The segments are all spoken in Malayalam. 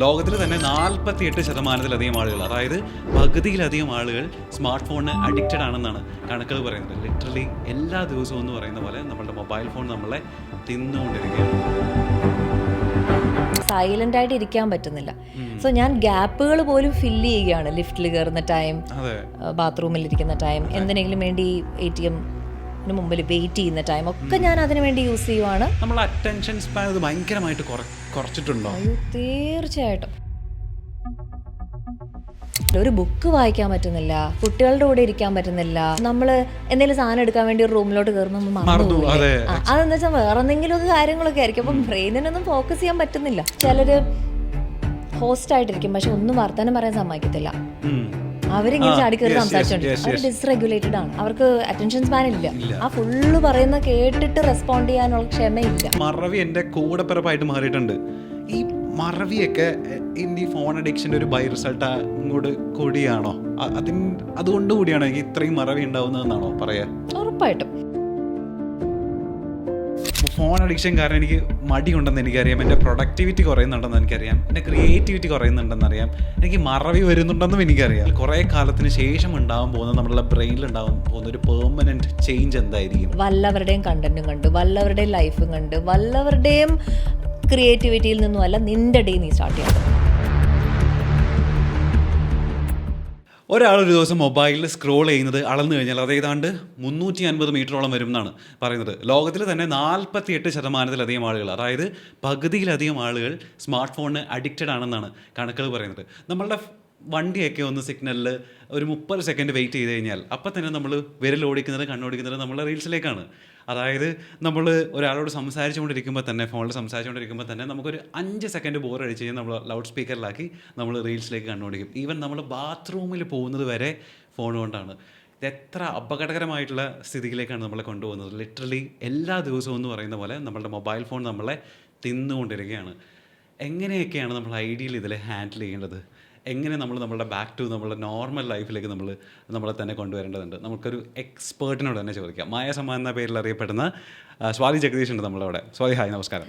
ലോകത്തിൽ തന്നെ 48% ആളുകൾ, അതായത് പകുതിയിലധികം ആളുകൾ സ്മാർട്ട് ഫോണിന് അഡിക്റ്റഡ് ആണെന്നാണ് കണക്കുകൾ പറയുന്നത്. ലിറ്ററലി എല്ലാ ദിവസവും എന്ന് പറയുന്ന പോലെ നമ്മളുടെ മൊബൈൽ ഫോൺ നമ്മളെ തിന്നുകൊണ്ടിരിക്കുകയാണ്. സൈലന്റ് ആയിട്ട് ഇരിക്കാൻ പറ്റുന്നില്ല. സോ ഞാൻ ഗ്യാപ്പുകൾ പോലും ഫില്ല് ചെയ്യുകയാണ്. ലിഫ്റ്റിൽ കയറുന്ന ടൈം, ബാത്റൂമിൽ ഇരിക്കുന്ന ടൈം, എന്തിനെങ്കിലും വേണ്ടി ATM മുമ്പിൽ വെയിറ്റ് ചെയ്യുന്ന ടൈം ഒക്കെ ഞാൻ അതിനു വേണ്ടി യൂസ് ചെയ്യുവാണ്. നമ്മൾ അറ്റൻഷൻ സ്പാൻ ഇത് ഭയങ്കരമായിട്ട് കുറച്ചിട്ടുണ്ടോ? തീർച്ചയായിട്ടും. ഒരു ബുക്ക് വായിക്കാൻ പറ്റുന്നില്ല, കുട്ടികളുടെ കൂടെ ഇരിക്കാൻ പറ്റുന്നില്ല. നമ്മൾ എന്തെങ്കിലും സാധനം എടുക്കാൻ വേണ്ടി ഒരു റൂമിലോട്ട് കയറുമ്പോൾ മറന്നു. അതെന്താ വെച്ചാൽ വേറെ എന്തെങ്കിലും കാര്യങ്ങളൊക്കെ ആയിരിക്കും. അപ്പം ബ്രെയിനിനൊന്നും ഫോക്കസ് ചെയ്യാൻ പറ്റുന്നില്ല. ചിലര് ഹോസ്റ്റ് ആയിട്ടിരിക്കും, പക്ഷെ ഒന്നും വർത്തമാനം പറയാൻ സമ്മതിക്കത്തില്ല. അവരിങ്ങനെ ചാടിക്കയറി സംസാരിച്ചോണ്ടിരിക്കും. അവർ ഡിസ്റെഗുലേറ്റഡ് ആണ്. അവർക്ക് അറ്റൻഷൻ സ്പാൻ ഇല്ല. ആ ഫുള്ള് പറയുന്ന കേട്ടിട്ട് റെസ്പോണ്ട് ചെയ്യാനുള്ള ക്ഷമയില്ല. മറവി എൻ്റെ കൂടെപ്പിറപ്പായിട്ട് മാറിയിട്ടുണ്ട്. ഈ മറവിയൊക്കെ ഈ ഫോൺ അഡിക്ഷൻ്റെ ഒരു ബൈ റിസൾട്ട് ഇങ്ങോട്ട് കൂടിയാണോ? അതുകൊണ്ട് കൂടിയാണോ എനിക്ക് ഇത്രയും മറവി ഉണ്ടാവുന്നതെന്നാണോ പറയാ? ഉറപ്പായിട്ടും. ഫോൺ അഡിക്ഷൻ കാരണം എനിക്ക് മടിയുണ്ടെന്ന് എനിക്കറിയാം, എൻ്റെ പ്രൊഡക്ടിവിറ്റി കുറയുന്നുണ്ടെന്ന് എനിക്കറിയാം, എൻ്റെ ക്രിയേറ്റിവിറ്റി കുറയുന്നുണ്ടെന്നറിയാം, എനിക്ക് മറവി വരുന്നുണ്ടെന്നും എനിക്കറിയാം. കുറേ കാലത്തിന് ശേഷം ഉണ്ടാകാൻ പോകുന്ന നമ്മളുടെ ബ്രെയിനിൽ ഉണ്ടാകാൻ പോകുന്ന ഒരു പെർമനന്റ് ചേഞ്ച് എന്തായിരിക്കും? വല്ലവരുടെയും കണ്ടന്റും കണ്ട്, വല്ലവരുടെയും ലൈഫും കണ്ട്, വല്ലവരുടെയും ക്രിയേറ്റിവിറ്റിയിൽ നിന്നും അല്ല നിന്റെ ഡേ നീ സ്റ്റാർട്ട് ചെയ്യണം. ഒരാളൊരു ദിവസം മൊബൈലിൽ സ്ക്രോൾ ചെയ്യുന്നത് അളന്നു കഴിഞ്ഞാൽ അത് ഏതാണ്ട് 350 മീറ്ററോളം വരും എന്നാണ് പറയുന്നത്. ലോകത്തിൽ തന്നെ 48% ആളുകൾ, അതായത് പകുതിയിലധികം ആളുകൾ സ്മാർട്ട് ഫോണിന് അഡിക്റ്റഡ് ആണെന്നാണ് കണക്കുകൾ പറയുന്നത്. നമ്മളുടെ വണ്ടിയൊക്കെ ഒന്ന് സിഗ്നലിൽ ഒരു 30 സെക്കൻഡ് വെയിറ്റ് ചെയ്ത് കഴിഞ്ഞാൽ അപ്പം തന്നെ നമ്മൾ വിരലോടിക്കുന്നത് കണ്ണോടിക്കുന്നത് നമ്മളെ റീൽസിലേക്കാണ്. അതായത് നമ്മൾ ഒരാളോട് സംസാരിച്ചുകൊണ്ടിരിക്കുമ്പോൾ തന്നെ, ഫോണിൽ സംസാരിച്ചുകൊണ്ടിരിക്കുമ്പോൾ തന്നെ നമുക്കൊരു 5 സെക്കൻഡ് ബോർ അടിച്ച് കഴിഞ്ഞാൽ നമ്മൾ ലൗഡ് സ്പീക്കറിലാക്കി നമ്മൾ റീൽസിലേക്ക് കണ്ണോടിക്കും. ഈവൻ നമ്മൾ ബാത്റൂമിൽ പോകുന്നത് വരെ ഫോൺ കൊണ്ടാണ്. ഇതെത്ര അപകടകരമായിട്ടുള്ള സ്ഥിതിയിലേക്കാണ് നമ്മളെ കൊണ്ടുപോകുന്നത്. ലിറ്ററലി എല്ലാ ദിവസവും എന്ന് പറയുന്ന പോലെ നമ്മളുടെ മൊബൈൽ ഫോൺ നമ്മളെ തിന്നുകൊണ്ടിരിക്കുകയാണ്. എങ്ങനെയൊക്കെയാണ് നമ്മൾ ഐഡിയൽ ഇതിൽ ഹാൻഡിൽ ചെയ്യേണ്ടത്? എങ്ങനെ നമ്മളുടെ ബാക്ക് ടു നമ്മളുടെ നോർമൽ ലൈഫിലേക്ക് നമ്മളെ തന്നെ കൊണ്ടുവരേണ്ടതുണ്ട്? നമുക്കൊരു എക്സ്പേർട്ടിനോട് തന്നെ ചോദിക്കാം. മായ സമ്മാൻ എന്ന പേരിൽ അറിയപ്പെടുന്ന സ്വാതി ജഗദീഷ് ഉണ്ട് നമ്മളവിടെ. സ്വാതി, ഹായ്, നമസ്കാരം.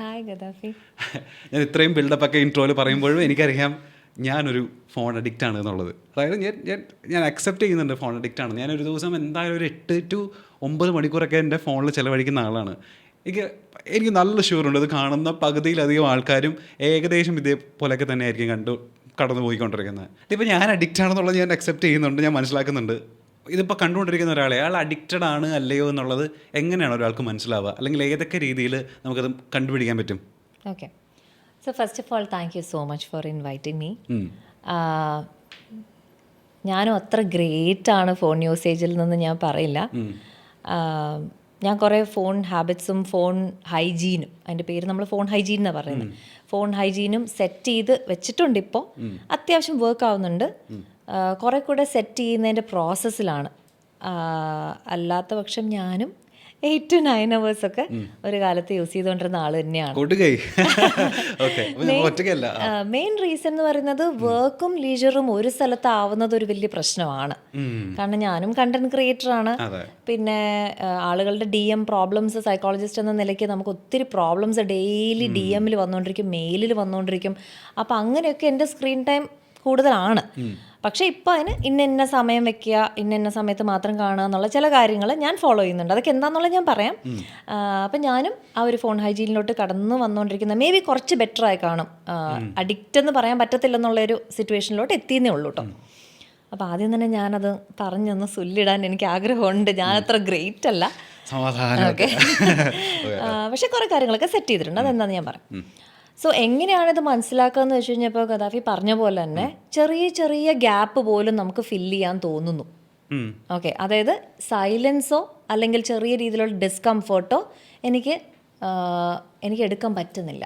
ഞാൻ ഇത്രയും ബിൽഡപ്പൊക്കെ ഇൻട്രോയിൽ പറയുമ്പോഴും എനിക്കറിയാം ഞാനൊരു ഫോൺ അഡിക്റ്റ് ആണ് എന്നുള്ളത്. അതായത് ഞാൻ അക്സെപ്റ്റ് ചെയ്യുന്നുണ്ട് ഫോൺ അഡിക്റ്റ് ആണ്. ഞാനൊരു ദിവസം എന്തായാലും ഒരു 8 to 9 മണിക്കൂറൊക്കെ എൻ്റെ ഫോണിൽ ചിലവഴിക്കുന്ന ആളാണ്. എനിക്ക് നല്ല ഷുവറുണ്ട് ഇത് കാണുന്ന പകുതിയിലധികം ആൾക്കാരും ഏകദേശം ഇതേപോലെയൊക്കെ തന്നെ ആയിരിക്കും കടന്നു പോയിക്കൊണ്ടിരിക്കുന്നത്. ഇതിപ്പോൾ ഞാൻ അഡിക്റ്റ് ആണെന്നുള്ളത് ഞാൻ അക്സെപ്റ്റ് ചെയ്യുന്നുണ്ട്, ഞാൻ മനസ്സിലാക്കുന്നുണ്ട്. ഇതിപ്പോൾ കണ്ടുകൊണ്ടിരിക്കുന്ന ഒരാളെ അയാൾ അഡിക്റ്റഡ് ആണ് അല്ലയോ എന്നുള്ളത് എങ്ങനെയാണ് ഒരാൾക്ക് മനസ്സിലാവുക? അല്ലെങ്കിൽ ഏതൊക്കെ രീതിയിൽ നമുക്കത് കണ്ടുപിടിക്കാൻ പറ്റും? Okay, so first of all thank you so much for inviting me. ഞാനും അത്ര ഗ്രേറ്റ് ആണ് ഫോൺ യൂസേജിൽ നിന്ന് ഞാൻ പറയില്ല. ഞാൻ കുറേ ഫോൺ ഹാബിറ്റ്സും ഫോൺ ഹൈജീനും, അതിൻ്റെ പേര് നമ്മൾ ഫോൺ ഹൈജീൻ എന്നാണ് പറയുന്നത്, ഫോൺ ഹൈജീനും സെറ്റ് ചെയ്ത് വെച്ചിട്ടുണ്ട്. ഇപ്പോൾ അത്യാവശ്യം വർക്ക് ആവുന്നുണ്ട്. കുറേ കൂടെ സെറ്റ് ചെയ്യുന്നതിൻ്റെ പ്രോസസ്സിലാണ്. അല്ലാത്ത പക്ഷം ഞാനും 8 to 9 hours ഒക്കെ ഒരു കാലത്ത് യൂസ് ചെയ്തുകൊണ്ടിരുന്ന ആൾ തന്നെയാണ്. മെയിൻ റീസൺ എന്ന് പറയുന്നത് വർക്കും ലീജറും ഒരു സ്ഥലത്ത് ആവുന്നത് ഒരു വലിയ പ്രശ്നമാണ്. കാരണം ഞാനും കണ്ടന്റ് ക്രിയേറ്റർ ആണ്. പിന്നെ ആളുകളുടെ DM പ്രോബ്ലംസ്, സൈക്കോളജിസ്റ്റ് എന്ന നിലയ്ക്ക് നമുക്ക് ഒത്തിരി പ്രോബ്ലംസ് ഡെയിലി DMൽ വന്നുകൊണ്ടിരിക്കും, മെയിലിൽ വന്നുകൊണ്ടിരിക്കും. അപ്പം അങ്ങനെയൊക്കെ എൻ്റെ സ്ക്രീൻ ടൈം കൂടുതലാണ്. പക്ഷേ ഇപ്പോൾ അതിന് ഇന്ന സമയം വെക്കുക, ഇന്ന സമയത്ത് മാത്രം കാണുക എന്നുള്ള ചില കാര്യങ്ങൾ ഞാൻ ഫോളോ ചെയ്യുന്നുണ്ട്. അതൊക്കെ എന്താണെന്നുള്ളത് ഞാൻ പറയാം. അപ്പം ഞാനും ആ ഒരു ഫോൺ ഹൈജീനിലോട്ട് കടന്നു വന്നുകൊണ്ടിരിക്കുന്ന മേ ബി കുറച്ച് ബെറ്റർ ആയി കാണും. അഡിക്റ്റ് എന്ന് പറയാൻ പറ്റത്തില്ലെന്നുള്ളൊരു സിറ്റുവേഷനിലോട്ട് എത്തിയെന്നേ ഉള്ളൂ കേട്ടോ. അപ്പോൾ ആദ്യം തന്നെ ഞാനത് പറഞ്ഞൊന്ന് സുല്ലിടാൻ എനിക്ക് ആഗ്രഹമുണ്ട്. ഞാനത്ര ഗ്രേറ്റ് അല്ല, ഓക്കെ, പക്ഷെ കുറേ കാര്യങ്ങളൊക്കെ സെറ്റ് ചെയ്തിട്ടുണ്ട്. അതെന്താണെന്ന് ഞാൻ പറയാം. സോ എങ്ങനെയാണിത് മനസ്സിലാക്കുക എന്ന് വെച്ച് കഴിഞ്ഞപ്പോൾ ഗദാഫി പറഞ്ഞ പോലെ തന്നെ ചെറിയ ചെറിയ ഗ്യാപ്പ് പോലും നമുക്ക് ഫില്ല് ചെയ്യാൻ തോന്നുന്നു. ഓക്കെ, അതായത് സൈലൻസോ അല്ലെങ്കിൽ ചെറിയ രീതിയിലുള്ള ഡിസ്കംഫർട്ടോ എനിക്ക് എടുക്കാൻ പറ്റുന്നില്ല.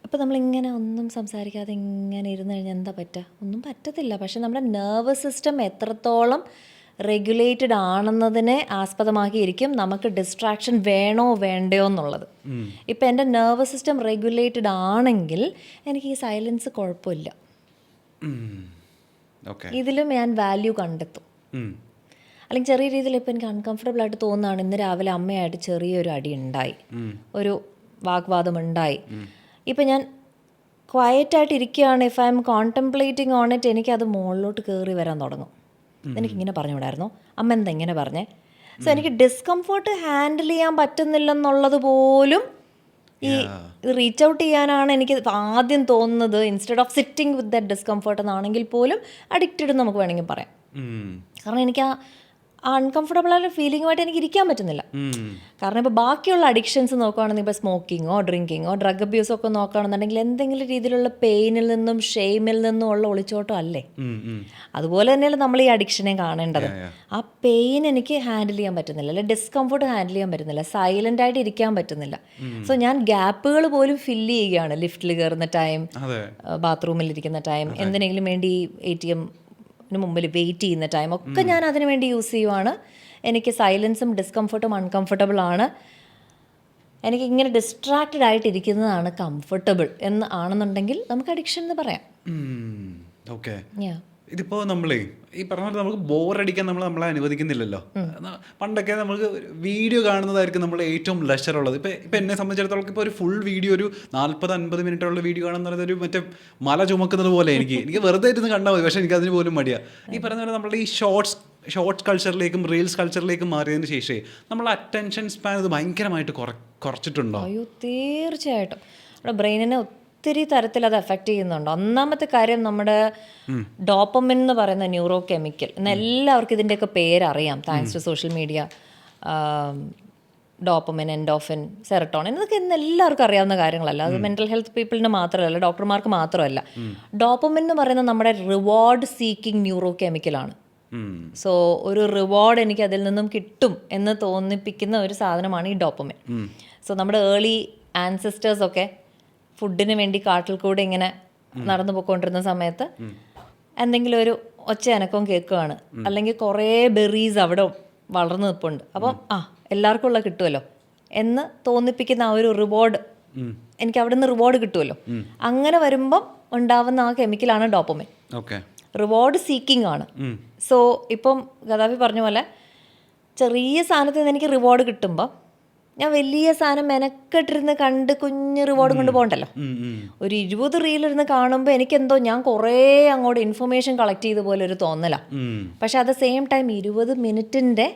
അപ്പോൾ നമ്മളിങ്ങനെ ഒന്നും സംസാരിക്കാതെ ഇങ്ങനെ ഇരുന്ന് കഴിഞ്ഞാൽ എന്താ പറ്റുക? ഒന്നും പറ്റത്തില്ല. പക്ഷെ നമ്മുടെ നെർവസ് സിസ്റ്റം എത്രത്തോളം റെഗുലേറ്റഡ് ആണെന്നതിനെ ആസ്പദമാക്കിയിരിക്കും നമുക്ക് ഡിസ്ട്രാക്ഷൻ വേണോ വേണ്ടയോ എന്നുള്ളത്. ഇപ്പം എൻ്റെ നെർവസ് സിസ്റ്റം റെഗുലേറ്റഡ് ആണെങ്കിൽ എനിക്ക് ഈ സൈലൻസ് കുഴപ്പമില്ല. ഇതിലും ഞാൻ വാല്യൂ കണ്ടെത്തും. അല്ലെങ്കിൽ ചെറിയ രീതിയിൽ ഇപ്പം എനിക്ക് അൺകംഫർട്ടബിൾ ആയിട്ട് തോന്നുകയാണ്. ഇന്ന് രാവിലെ അമ്മയായിട്ട് ചെറിയൊരു അടി ഉണ്ടായി, ഒരു വാഗ്വാദം ഉണ്ടായി. ഇപ്പം ഞാൻ ക്വയറ്റായിട്ട് ഇരിക്കുകയാണ്, if I am contemplating on it, എനിക്കത് മുകളിലോട്ട് കയറി വരാൻ തുടങ്ങും. എനിക്കിങ്ങനെ പറഞ്ഞുവിടായിരുന്നോ, അമ്മ എന്താ ഇങ്ങനെ പറഞ്ഞേ. സോ എനിക്ക് ഡിസ്കംഫർട്ട് ഹാൻഡിൽ ചെയ്യാൻ പറ്റുന്നില്ലെന്നുള്ളത് പോലും ഈ റീച്ച് ഔട്ട് ചെയ്യാനാണ് എനിക്ക് ആദ്യം തോന്നുന്നത്, instead of sitting with that discomfort എന്നാണെങ്കിൽ പോലും അഡിക്റ്റഡ് നമുക്ക് വേണമെങ്കിൽ പറയാം. കാരണം എനിക്ക് ആ അൺകംഫർട്ടബിൾ ആയ ഫീലിംഗുമായിട്ട് എനിക്ക് ഇരിക്കാൻ പറ്റുന്നില്ല. കാരണം ഇപ്പോൾ ബാക്കിയുള്ള അഡിക്ഷൻസ് നോക്കുകയാണെങ്കിൽ ഇപ്പോൾ സ്മോക്കിങ്ങോ ഡ്രിങ്കിങ്ങോ ഡ്രഗ് അബ്യൂസോ ഒക്കെ നോക്കുകയാണെന്നുണ്ടെങ്കിൽ എന്തെങ്കിലും രീതിയിലുള്ള പെയിനിൽ നിന്നും ഷെയിമിൽ നിന്നും ഉള്ള ഒളിച്ചോട്ടം അല്ലേ. അതുപോലെ തന്നെയല്ലേ നമ്മൾ ഈ അഡിക്ഷനെ കാണേണ്ടത്. ആ പെയിൻ എനിക്ക് ഹാൻഡിൽ ചെയ്യാൻ പറ്റുന്നില്ല, അല്ലെ ഡിസ്കംഫർട്ട് ഹാൻഡിൽ ചെയ്യാൻ പറ്റുന്നില്ല, സൈലൻ്റ് ആയിട്ട് ഇരിക്കാൻ പറ്റുന്നില്ല. സോ ഞാൻ ഗ്യാപ്പുകൾ പോലും ഫില്ല് ചെയ്യുകയാണ്. ലിഫ്റ്റിൽ കയറുന്ന ടൈം, ബാത്റൂമിൽ ഇരിക്കുന്ന ടൈം, എന്തിനെങ്കിലും വേണ്ടി ATM മുമ്പിൽ വെയിറ്റ് ചെയ്യുന്ന ടൈം ഒക്കെ ഞാൻ അതിനു വേണ്ടി യൂസ് ചെയ്യുവാണ്. എനിക്ക് സൈലൻസും ഡിസ്കംഫർട്ടും അൺകംഫർട്ടബിൾ ആണ്. എനിക്ക് ഇങ്ങനെ ഡിസ്ട്രാക്റ്റഡ് ആയിട്ടിരിക്കുന്നതാണ് കംഫർട്ടബിൾ എന്ന് ആണെന്നുണ്ടെങ്കിൽ നമുക്ക് അഡിക്ഷൻ എന്ന് പറയാം. ഓക്കെ, ഇതിപ്പോൾ നമ്മളേ ഈ പറഞ്ഞ പോലെ നമുക്ക് ബോറടിക്കാൻ നമ്മളെ അനുവദിക്കുന്നില്ലല്ലോ. പണ്ടൊക്കെ നമുക്ക് വീഡിയോ കാണുന്നതായിരിക്കും നമ്മൾ ഏറ്റവും ലെഷർ ഉള്ളത്. ഇപ്പം എന്നെ സംബന്ധിച്ചിടത്തോളം ഇപ്പോൾ ഒരു ഫുൾ വീഡിയോ ഒരു 40-50 മിനിറ്റുള്ള വീഡിയോ കാണുന്ന പറയുന്നത് ഒരു മറ്റേ മല ചുമക്കുന്നത് പോലെ എനിക്ക് വെറുതെ ഇരുന്ന് കണ്ടാൽ മതി. പക്ഷേ എനിക്ക് അതിന് പോലും മടിയാണ്. ഈ പറഞ്ഞ പോലെ നമ്മുടെ ഈ ഷോർട്സ് കൾച്ചറിലേക്കും റീൽസ് കൾച്ചറിലേക്കും മാറിയതിന് ശേഷമേ നമ്മൾ അറ്റൻഷൻ സ്പാൻ ഇത് ഭയങ്കരമായിട്ട് കുറച്ചിട്ടുണ്ടോ? അയ്യോ തീർച്ചയായിട്ടും. നമ്മുടെ ബ്രെയിനിനെ ഒത്തിരി തരത്തിൽ അത് എഫക്റ്റ് ചെയ്യുന്നുണ്ട്. ഒന്നാമത്തെ കാര്യം നമ്മുടെ ഡോപ്പമിൻ എന്ന് പറയുന്ന ന്യൂറോ കെമിക്കൽ എന്ന് എല്ലാവർക്കും ഇതിൻ്റെയൊക്കെ പേരറിയാം, thanks to social media. Dopamine, endorphin, serotonin, ഇതൊക്കെ ഇന്ന് എല്ലാവർക്കും അറിയാവുന്ന കാര്യങ്ങളല്ല. അത് മെൻ്റൽ ഹെൽത്ത് പീപ്പിളിന് മാത്രമല്ല, ഡോക്ടർമാർക്ക് മാത്രമല്ല. ഡോപ്പമിൻ എന്ന് പറയുന്നത് നമ്മുടെ റിവാർഡ് സീക്കിംഗ് ന്യൂറോ കെമിക്കലാണ്. സോ ഒരു റിവാർഡ് എനിക്ക് അതിൽ നിന്നും കിട്ടും എന്ന് തോന്നിപ്പിക്കുന്ന ഒരു സാധനമാണ് ഈ ഡോപ്പമിൻ. സോ നമ്മുടെ ഏർലി ആൻസെസ്റ്റേഴ്സൊക്കെ ഫുഡിന് വേണ്ടി കാട്ടിൽ കൂടെ ഇങ്ങനെ നടന്നു പോയിക്കൊണ്ടിരുന്ന സമയത്ത് എന്തെങ്കിലും ഒരു ഒച്ച അനക്കവും കേൾക്കുകയാണ്, അല്ലെങ്കിൽ കുറേ ബെറീസ് അവിടെ വളർന്നു നിൽപ്പുണ്ട്, അപ്പോൾ എല്ലാവർക്കും ഉള്ള കിട്ടുമല്ലോ എന്ന് തോന്നിപ്പിക്കുന്ന ആ ഒരു റിവാർഡ്, എനിക്ക് അവിടെ നിന്ന് റിവാർഡ് കിട്ടുമല്ലോ. അങ്ങനെ വരുമ്പം ഉണ്ടാവുന്ന ആ കെമിക്കലാണ് ഡോപ്പമിൻ. റിവാർഡ് സീക്കിംഗ് ആണ്. സോ ഇപ്പം ഗദാഫി പറഞ്ഞ പോലെ ചെറിയ സാധനത്തിൽ നിന്ന് എനിക്ക് റിവാർഡ് കിട്ടുമ്പോൾ ഞാൻ വലിയ സാധനം മെനക്കെട്ടിരുന്ന് കണ്ട് കുഞ്ഞ് റിവാർഡ് കൊണ്ട് പോകണ്ടല്ലോ. ഒരു 20 റീലിരുന്ന് കാണുമ്പോൾ എനിക്കെന്തോ ഞാൻ കുറേ അങ്ങോട്ട് ഇൻഫർമേഷൻ കളക്ട് ചെയ്ത പോലെ ഒരു തോന്നലാണ്. പക്ഷെ അറ്റ് ദ സെയിം ടൈം 20 മിനിറ്റിൻ്റെ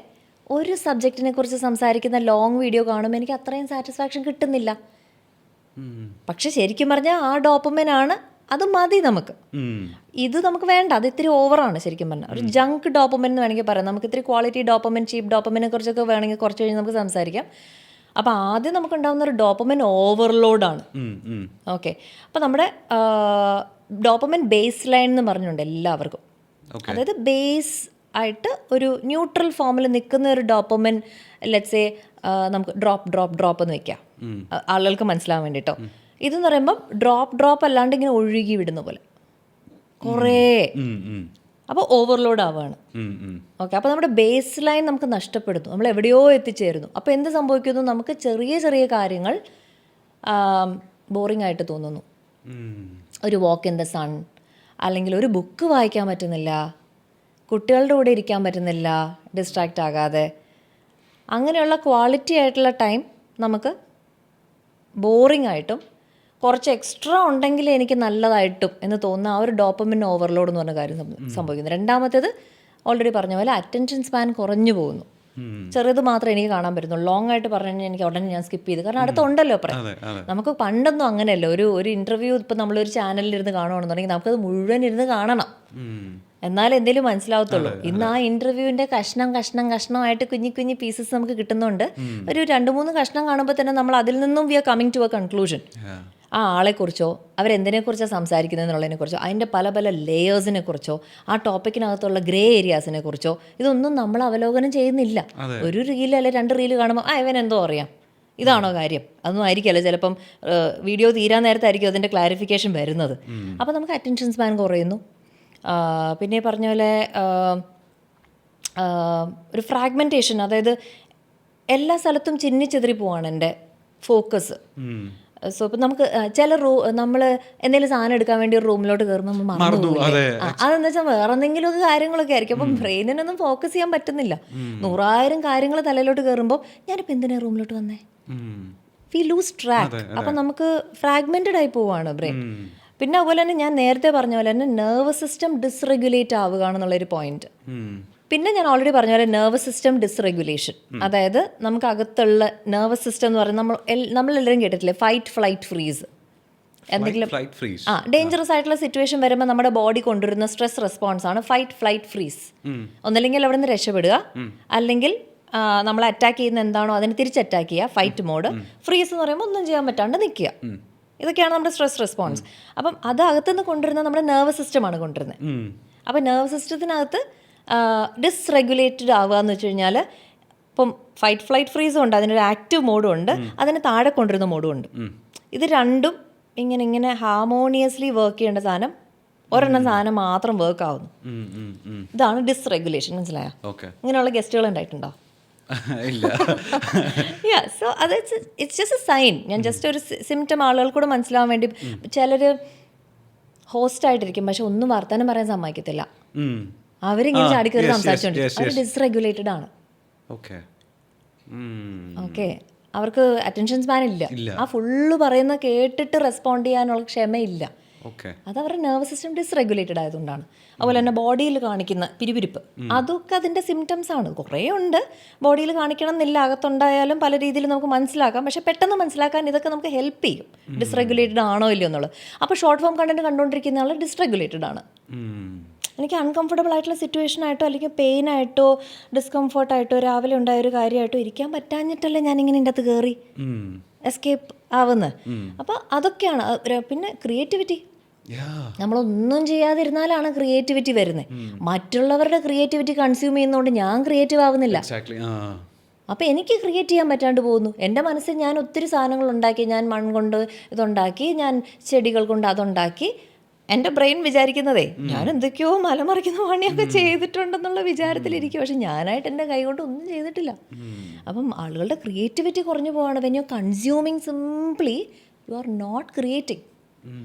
ഒരു സബ്ജക്റ്റിനെ കുറിച്ച് സംസാരിക്കുന്ന ലോങ് വീഡിയോ കാണുമ്പോൾ എനിക്ക് അത്രയും സാറ്റിസ്ഫാക്ഷൻ കിട്ടുന്നില്ല. പക്ഷെ ശരിക്കും പറഞ്ഞാൽ ആ ഡോപ്പമിനാണ്, അത് മതി നമുക്ക്. ഇത് നമുക്ക് വേണ്ട, അത് ഇത്തിരി ഓവറാണ് ശരിക്കും പറഞ്ഞാൽ. ഒരു ജങ്ക് ഡോപ്പമിൻ എന്ന് വേണമെങ്കിൽ പറയാം. നമുക്ക് ഇത്തിരി ക്വാളിറ്റി ഡോപ്പമിൻ, ചീപ്പ് ഡോപ്പമിനെ കുറിച്ചൊക്കെ വേണമെങ്കിൽ കുറച്ച് കഴിഞ്ഞ് നമുക്ക് സംസാരിക്കാം. അപ്പോൾ ആദ്യം നമുക്കുണ്ടാകുന്ന ഒരു ഡോപ്പമിൻ ഓവർലോഡാണ്. ഓക്കെ, അപ്പോൾ നമ്മുടെ ഡോപ്പമിൻ ബേസ് ലൈൻ എന്ന് പറഞ്ഞുകൊണ്ട് എല്ലാവർക്കും, അതായത് ബേസ് ആയിട്ട് ഒരു ന്യൂട്രൽ ഫോമിൽ നിൽക്കുന്ന ഒരു ഡോപ്പമിൻ, ലെറ്റ്സ് സേ നമുക്ക് ഡ്രോപ്പ് എന്ന് വെക്കാം ആളുകൾക്ക് മനസ്സിലാവാൻ വേണ്ടിയിട്ടോ. ഇതെന്ന് പറയുമ്പം ഡ്രോപ്പ് അല്ലാണ്ട് ഇങ്ങനെ ഒഴുകി വിടുന്ന പോലെ കുറേ, അപ്പോൾ ഓവർലോഡ് ആവുകയാണ്. ഓക്കെ, അപ്പോൾ നമ്മുടെ ബേസ് ലൈൻ നമുക്ക് നഷ്ടപ്പെടുന്നു, നമ്മൾ എവിടെയോ എത്തിച്ചേരുന്നു. അപ്പോൾ എന്ത് സംഭവിക്കുന്നു, നമുക്ക് ചെറിയ ചെറിയ കാര്യങ്ങൾ ബോറിംഗ് ആയിട്ട് തോന്നുന്നു. ഒരു വാക്ക് ഇൻ ദ സൺ, അല്ലെങ്കിൽ ഒരു ബുക്ക് വായിക്കാൻ പറ്റുന്നില്ല, കുട്ടികളുടെ കൂടെ ഇരിക്കാൻ പറ്റുന്നില്ല ഡിസ്ട്രാക്റ്റ് ആകാതെ. അങ്ങനെയുള്ള ക്വാളിറ്റി ആയിട്ടുള്ള ടൈം നമുക്ക് ബോറിംഗ് ആയിട്ടും കുറച്ച് എക്സ്ട്രാ ഉണ്ടെങ്കിൽ എനിക്ക് നല്ലതായിട്ടും എന്ന് തോന്നുന്ന ആ ഒരു ഡോപ്പമിൻ ഓവർലോഡ് എന്ന് പറഞ്ഞ കാര്യം സംഭവിക്കുന്നു. രണ്ടാമത്തേത് ഓൾറെഡി പറഞ്ഞ പോലെ അറ്റൻഷൻ സ്പാൻ കുറഞ്ഞു പോകുന്നു. ചെറുത് മാത്രമേ എനിക്ക് കാണാൻ പറ്റുന്നുള്ളൂ. ലോങ് ആയിട്ട് പറഞ്ഞു കഴിഞ്ഞാൽ എനിക്ക് ഉടനെ ഞാൻ സ്കിപ്പ് ചെയ്തു, കാരണം അടുത്തുണ്ടല്ലോ പറയാം. നമുക്ക് പണ്ടൊന്നും അങ്ങനെയല്ല. ഒരു ഇൻ്റർവ്യൂ ഇപ്പം നമ്മളൊരു ചാനലിൽ ഇരുന്ന് കാണുകയാണെന്നുണ്ടെങ്കിൽ നമുക്കത് മുഴുവൻ ഇരുന്ന് കാണണം, എന്നാലും എന്തെങ്കിലും മനസ്സിലാവത്തുള്ളൂ. ഇന്ന് ആ ഇൻ്റർവ്യൂവിൻ്റെ കഷ്ണമായിട്ട് കുഞ്ഞി പീസസ് നമുക്ക് കിട്ടുന്നുണ്ട്. ഒരു 2-3 കഷ്ണം കാണുമ്പോൾ തന്നെ നമ്മൾ അതിൽ നിന്നും we are coming to a conclusion. ആ ആളെക്കുറിച്ചോ അവരെന്തിനെക്കുറിച്ചാണ് സംസാരിക്കുന്നതെന്നുള്ളതിനെക്കുറിച്ചോ അതിൻ്റെ പല ലെയേഴ്സിനെ കുറിച്ചോ ആ ടോപ്പിക്കിനകത്തുള്ള ഗ്രേ ഏരിയാസിനെ കുറിച്ചോ ഇതൊന്നും നമ്മൾ അവലോകനം ചെയ്യുന്നില്ല. ഒരു റീൽ അല്ലെ 2 റീല് കാണുമ്പോൾ ഇവനെന്തോ അറിയാം, ഇതാണോ കാര്യം, അതൊന്നും ആയിരിക്കുമല്ലോ. ചിലപ്പം വീഡിയോ തീരാൻ നേരത്തായിരിക്കും അതിൻ്റെ ക്ലാരിഫിക്കേഷൻ വരുന്നത്. അപ്പോൾ നമുക്ക് അറ്റൻഷൻ സ്പാൻ കുറയുന്നു. പിന്നെ പറഞ്ഞ പോലെ ഒരു ഫ്രാഗ്മെൻറ്റേഷൻ, അതായത് എല്ലാ സ്ഥലത്തും ചിന്നിച്ചെതിരി പോവാണ് എൻ്റെ ഫോക്കസ്. സോ ഇപ്പം നമുക്ക് ചില നമ്മൾ എന്തെങ്കിലും സാധനം എടുക്കാൻ വേണ്ടി ഒരു റൂമിലോട്ട് കയറുമ്പോൾ നമ്മൾ മറന്നു. അതെന്താ വെച്ചാൽ വേറെ എന്തെങ്കിലുമൊക്കെ കാര്യങ്ങളൊക്കെ ആയിരിക്കും. അപ്പം ബ്രെയിനിനൊന്നും ഫോക്കസ് ചെയ്യാൻ പറ്റുന്നില്ല. 100,000 കാര്യങ്ങൾ തലയിലോട്ട് കയറുമ്പോൾ ഞാനിപ്പോൾ എന്തിനാ റൂമിലോട്ട് വന്നേ, വി ലൂസ് ട്രാക്ക്. അപ്പം നമുക്ക് ഫ്രാഗ്മെൻറ്റഡ് ആയി പോവാണ് ബ്രെയിൻ. പിന്നെ അതുപോലെ തന്നെ ഞാൻ നേരത്തെ പറഞ്ഞ പോലെ തന്നെ നെർവസ് സിസ്റ്റം ഡിസ്റെഗുലേറ്റ് ആവുകയാണെന്നുള്ളൊരു പോയിന്റ്. പിന്നെ ഞാൻ ഓൾറെഡി പറഞ്ഞ പോലെ നെർവസ് സിസ്റ്റം ഡിസ്റെഗുലേഷൻ, അതായത് നമുക്ക് അകത്തുള്ള നെർവസ് സിസ്റ്റം എന്ന് പറയുന്നത് നമ്മളെല്ലാവരും കേട്ടിട്ടില്ലേ, ഫൈറ്റ് ഫ്ലൈറ്റ് ഫ്രീസ്. എന്തെങ്കിലും ഡേഞ്ചറസ് ആയിട്ടുള്ള സിറ്റുവേഷൻ വരുമ്പോൾ നമ്മുടെ ബോഡി കൊണ്ടുവരുന്ന സ്ട്രെസ് റെസ്പോൺസ് ആണ് ഫൈറ്റ് ഫ്ലൈറ്റ് ഫ്രീസ്. ഒന്നല്ലെങ്കിൽ അവിടെ നിന്ന് രക്ഷപ്പെടുക, അല്ലെങ്കിൽ നമ്മളെ അറ്റാക്ക് ചെയ്യുന്ന എന്താണോ അതിനെ തിരിച്ച് അറ്റാക്ക് ചെയ്യുക, ഫൈറ്റ് മോഡ്. ഫ്രീസ് എന്ന് പറയുമ്പോൾ ഒന്നും ചെയ്യാൻ പറ്റാണ്ട് നിൽക്കുക. ഇതൊക്കെയാണ് നമ്മുടെ സ്ട്രെസ് റെസ്പോൺസ്. അപ്പം അത് അകത്തുനിന്ന് കൊണ്ടുവരുന്ന നമ്മുടെ നെർവസ് സിസ്റ്റമാണ് കൊണ്ടുവരുന്നത്. അപ്പം നെർവസ് സിസ്റ്റത്തിനകത്ത് ഡിസ്റെഗുലേറ്റഡ് ആവുക എന്ന് വെച്ച് കഴിഞ്ഞാൽ, ഇപ്പം ഫൈറ്റ് ഫ്ലൈറ്റ് ഫ്രീസും ഉണ്ട്, അതിനൊരു ആക്റ്റീവ് മോഡും ഉണ്ട്, അതിന് താഴെ കൊണ്ടുവരുന്ന മോഡും ഉണ്ട്. ഇത് രണ്ടും ഇങ്ങനെ ഹാർമോണിയസ്ലി വർക്ക് ചെയ്യേണ്ട സാധനം ഒരെണ്ണം സാധനം മാത്രം വർക്ക് ആവുന്നു. ഇതാണ് ഡിസ്റെഗുലേഷൻ. മനസ്സിലായോ? ഇങ്ങനെയുള്ള ഗസ്റ്റുകൾ ഉണ്ടായിട്ടുണ്ടോ? സോ അത് ഇറ്റ്സ് ജസ്റ്റ് എ സൈൻ. ഞാൻ ജസ്റ്റ് ഒരു സിംറ്റം ആളുകൾ കൂടെ മനസ്സിലാവാൻ വേണ്ടി. ചിലർ ഹോസ്റ്റ് ആയിട്ടിരിക്കും, പക്ഷെ ഒന്നും വർത്തമാനം പറയാൻ സമ്മതിക്കത്തില്ല. അവരിങ്ങനെ ചാടിക്കയറി സംസാരിച്ചോണ്ടിരിക്കും. അവർ ഡിസ്റെഗുലേറ്റഡ് ആണ്. ഓക്കെ, അവർക്ക് അറ്റൻഷൻ സ്പാൻ ഇല്ല. ആ ഫുള്ള് പറയുന്ന കേട്ടിട്ട് റെസ്പോണ്ട് ചെയ്യാനുള്ള ക്ഷമയില്ല. അത് അവരുടെ നെർവസ് സിസ്റ്റം ഡിസ്റെഗുലേറ്റഡ് ആയതുകൊണ്ടാണ്. അതുപോലെ തന്നെ ബോഡിയിൽ കാണിക്കുന്ന പിരിപിരിപ്പ്, അതൊക്കെ അതിൻ്റെ സിംറ്റംസ് ആണ്. കുറേ ഉണ്ട്, ബോഡിയിൽ കാണിക്കണം എന്നില്ല, അകത്തുണ്ടായാലും പല രീതിയിൽ നമുക്ക് മനസ്സിലാക്കാം. പക്ഷെ പെട്ടെന്ന് മനസ്സിലാക്കാൻ ഇതൊക്കെ നമുക്ക് ഹെൽപ്പ് ചെയ്യും, ഡിസ്റെഗുലേറ്റഡ് ആണോ ഇല്ലയോ എന്നുള്ളത്. അപ്പോൾ ഷോർട്ട് ഫോം കണ്ടന്റ് കണ്ടുകൊണ്ടിരിക്കുന്ന ആൾ ഡിസ്റെഗുലേറ്റഡ് ആണ്. എനിക്ക് അൺകംഫർട്ടബിൾ ആയിട്ടുള്ള സിറ്റുവേഷൻ ആയിട്ടോ അല്ലെങ്കിൽ പെയിൻ ആയിട്ടോ ഡിസ്കംഫർട്ടായിട്ടോ രാവിലെ ഉണ്ടായ ഒരു കാര്യമായിട്ടോ ഇരിക്കാൻ പറ്റാഞ്ഞിട്ടല്ലേ ഞാനിങ്ങനെ ഇതിൻ്റെ അകത്ത് കയറി എസ്കേപ്പ് ആവുന്നത്. അപ്പോൾ അതൊക്കെയാണ്. പിന്നെ ക്രിയേറ്റിവിറ്റി, നമ്മളൊന്നും ചെയ്യാതിരുന്നാലാണ് ക്രിയേറ്റിവിറ്റി വരുന്നത്. മറ്റുള്ളവരുടെ ക്രിയേറ്റിവിറ്റി കൺസ്യൂം ചെയ്യുന്നതുകൊണ്ട് ഞാൻ ക്രിയേറ്റീവ് ആവുന്നില്ല. അപ്പോൾ എനിക്ക് ക്രിയേറ്റ് ചെയ്യാൻ പറ്റാണ്ട് പോകുന്നു. എൻ്റെ മനസ്സിൽ ഞാൻ ഒത്തിരി സാധനങ്ങൾ ഉണ്ടാക്കി, ഞാൻ മൺകൊണ്ട് ഇതുണ്ടാക്കി, ഞാൻ ചെടികൾ കൊണ്ട് അതുണ്ടാക്കി. എൻ്റെ ബ്രെയിൻ വിചാരിക്കുന്നതേ ഞാൻ എന്തൊക്കെയോ മലമറിക്കുന്ന പണിയൊക്കെ ചെയ്തിട്ടുണ്ടെന്നുള്ള വിചാരത്തിലിരിക്കും. പക്ഷെ ഞാനായിട്ട് എൻ്റെ കൈ കൊണ്ട് ഒന്നും ചെയ്തിട്ടില്ല. അപ്പം ആളുകളുടെ ക്രിയേറ്റിവിറ്റി കുറഞ്ഞു പോവാണ്. When you consuming simply, you are not creating.